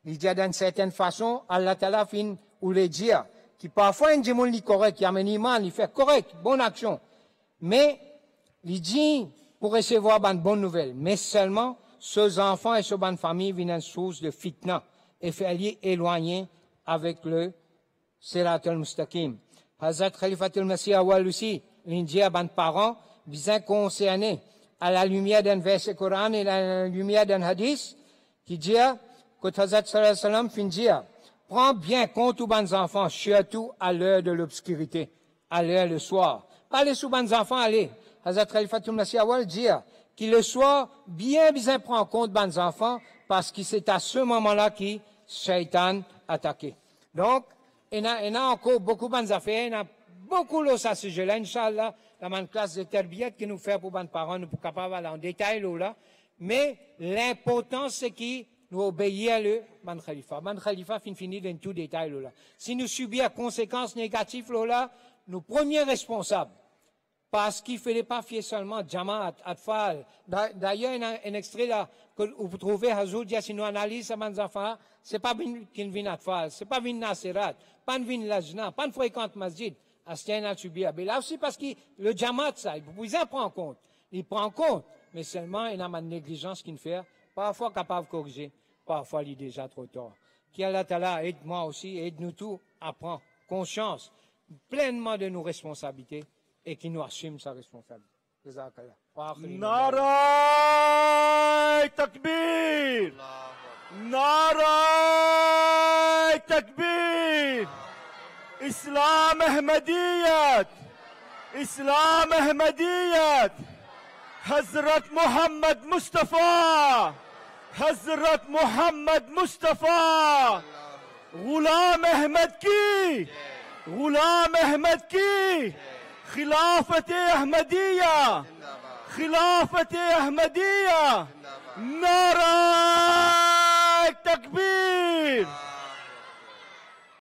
Il dit d'une certaine façon, Allah Ta'ala fin ou les dire, qui parfois un démon est correct, il amène iman, il fait correct, bonne action. Mais, il dit, pour recevoir une bonne nouvelle, mais seulement, ces enfants et ces bonnes familles viennent une source de fitna, et faire les éloigner avec le Sirat al-Mustaqim. Hazrat Khalifatul Masih Awal aussi, il dit à bonnes parents, bien concernés, à la lumière d'un verset Coran et à la lumière d'un hadith, qui dit, que Hazrat sallallahu alayhi wa sallam fin dire, prends bien compte aux bons enfants, surtout à l'heure de l'obscurité, à l'heure le soir. Pas les sous-bons enfants, allez. Hazrat Khalifatul Masih Awal dit, qu'il le soit bien prend en compte bons enfants, parce que c'est à ce moment-là que Shaitan attaqué. Donc, il y a encore beaucoup de bonnes affaires, il y a beaucoup de à ce sujet-là, Inch'Allah, dans une classe de terbiyat que nous faisons pour les parents, nous sommes capables d'aller en détail là. Mais l'important, c'est que nous obéissons le Ban Khalifa. Ban Khalifa finit dans tout détail là. Si nous subissons des conséquences négatives là, nous premiers responsables. Parce qu'il ne fallait pas fier seulement Jamaat, Atfal. D'ailleurs, il y a un extrait là, que vous trouvez, Hazour, si nous analysons ces enfants, c'est pas qu'il vient Atfal, c'est pas vient Nasirat, pas vient Lajna, pas fréquente Masjid. Mais là aussi, parce que le Jamaat, ça, vous pouvez en prendre compte. Il prend en compte, mais seulement il y a une négligence qu'il fait, parfois capable de corriger, parfois il est déjà trop tard. Qu'Allah Ta'ala aide-moi aussi, aide-nous tous à prendre conscience pleinement de nos responsabilités et qu'il nous assume sa responsabilité. Naray Takbir! Naray Takbir! إسلام أحمدية إسلام أحمدية حضرة محمد مصطفى حضرة محمد مصطفى غلام أحمد کی غلام أحمد کی خلافة أحمدية خلافة أحمدية نعرہ تکبیر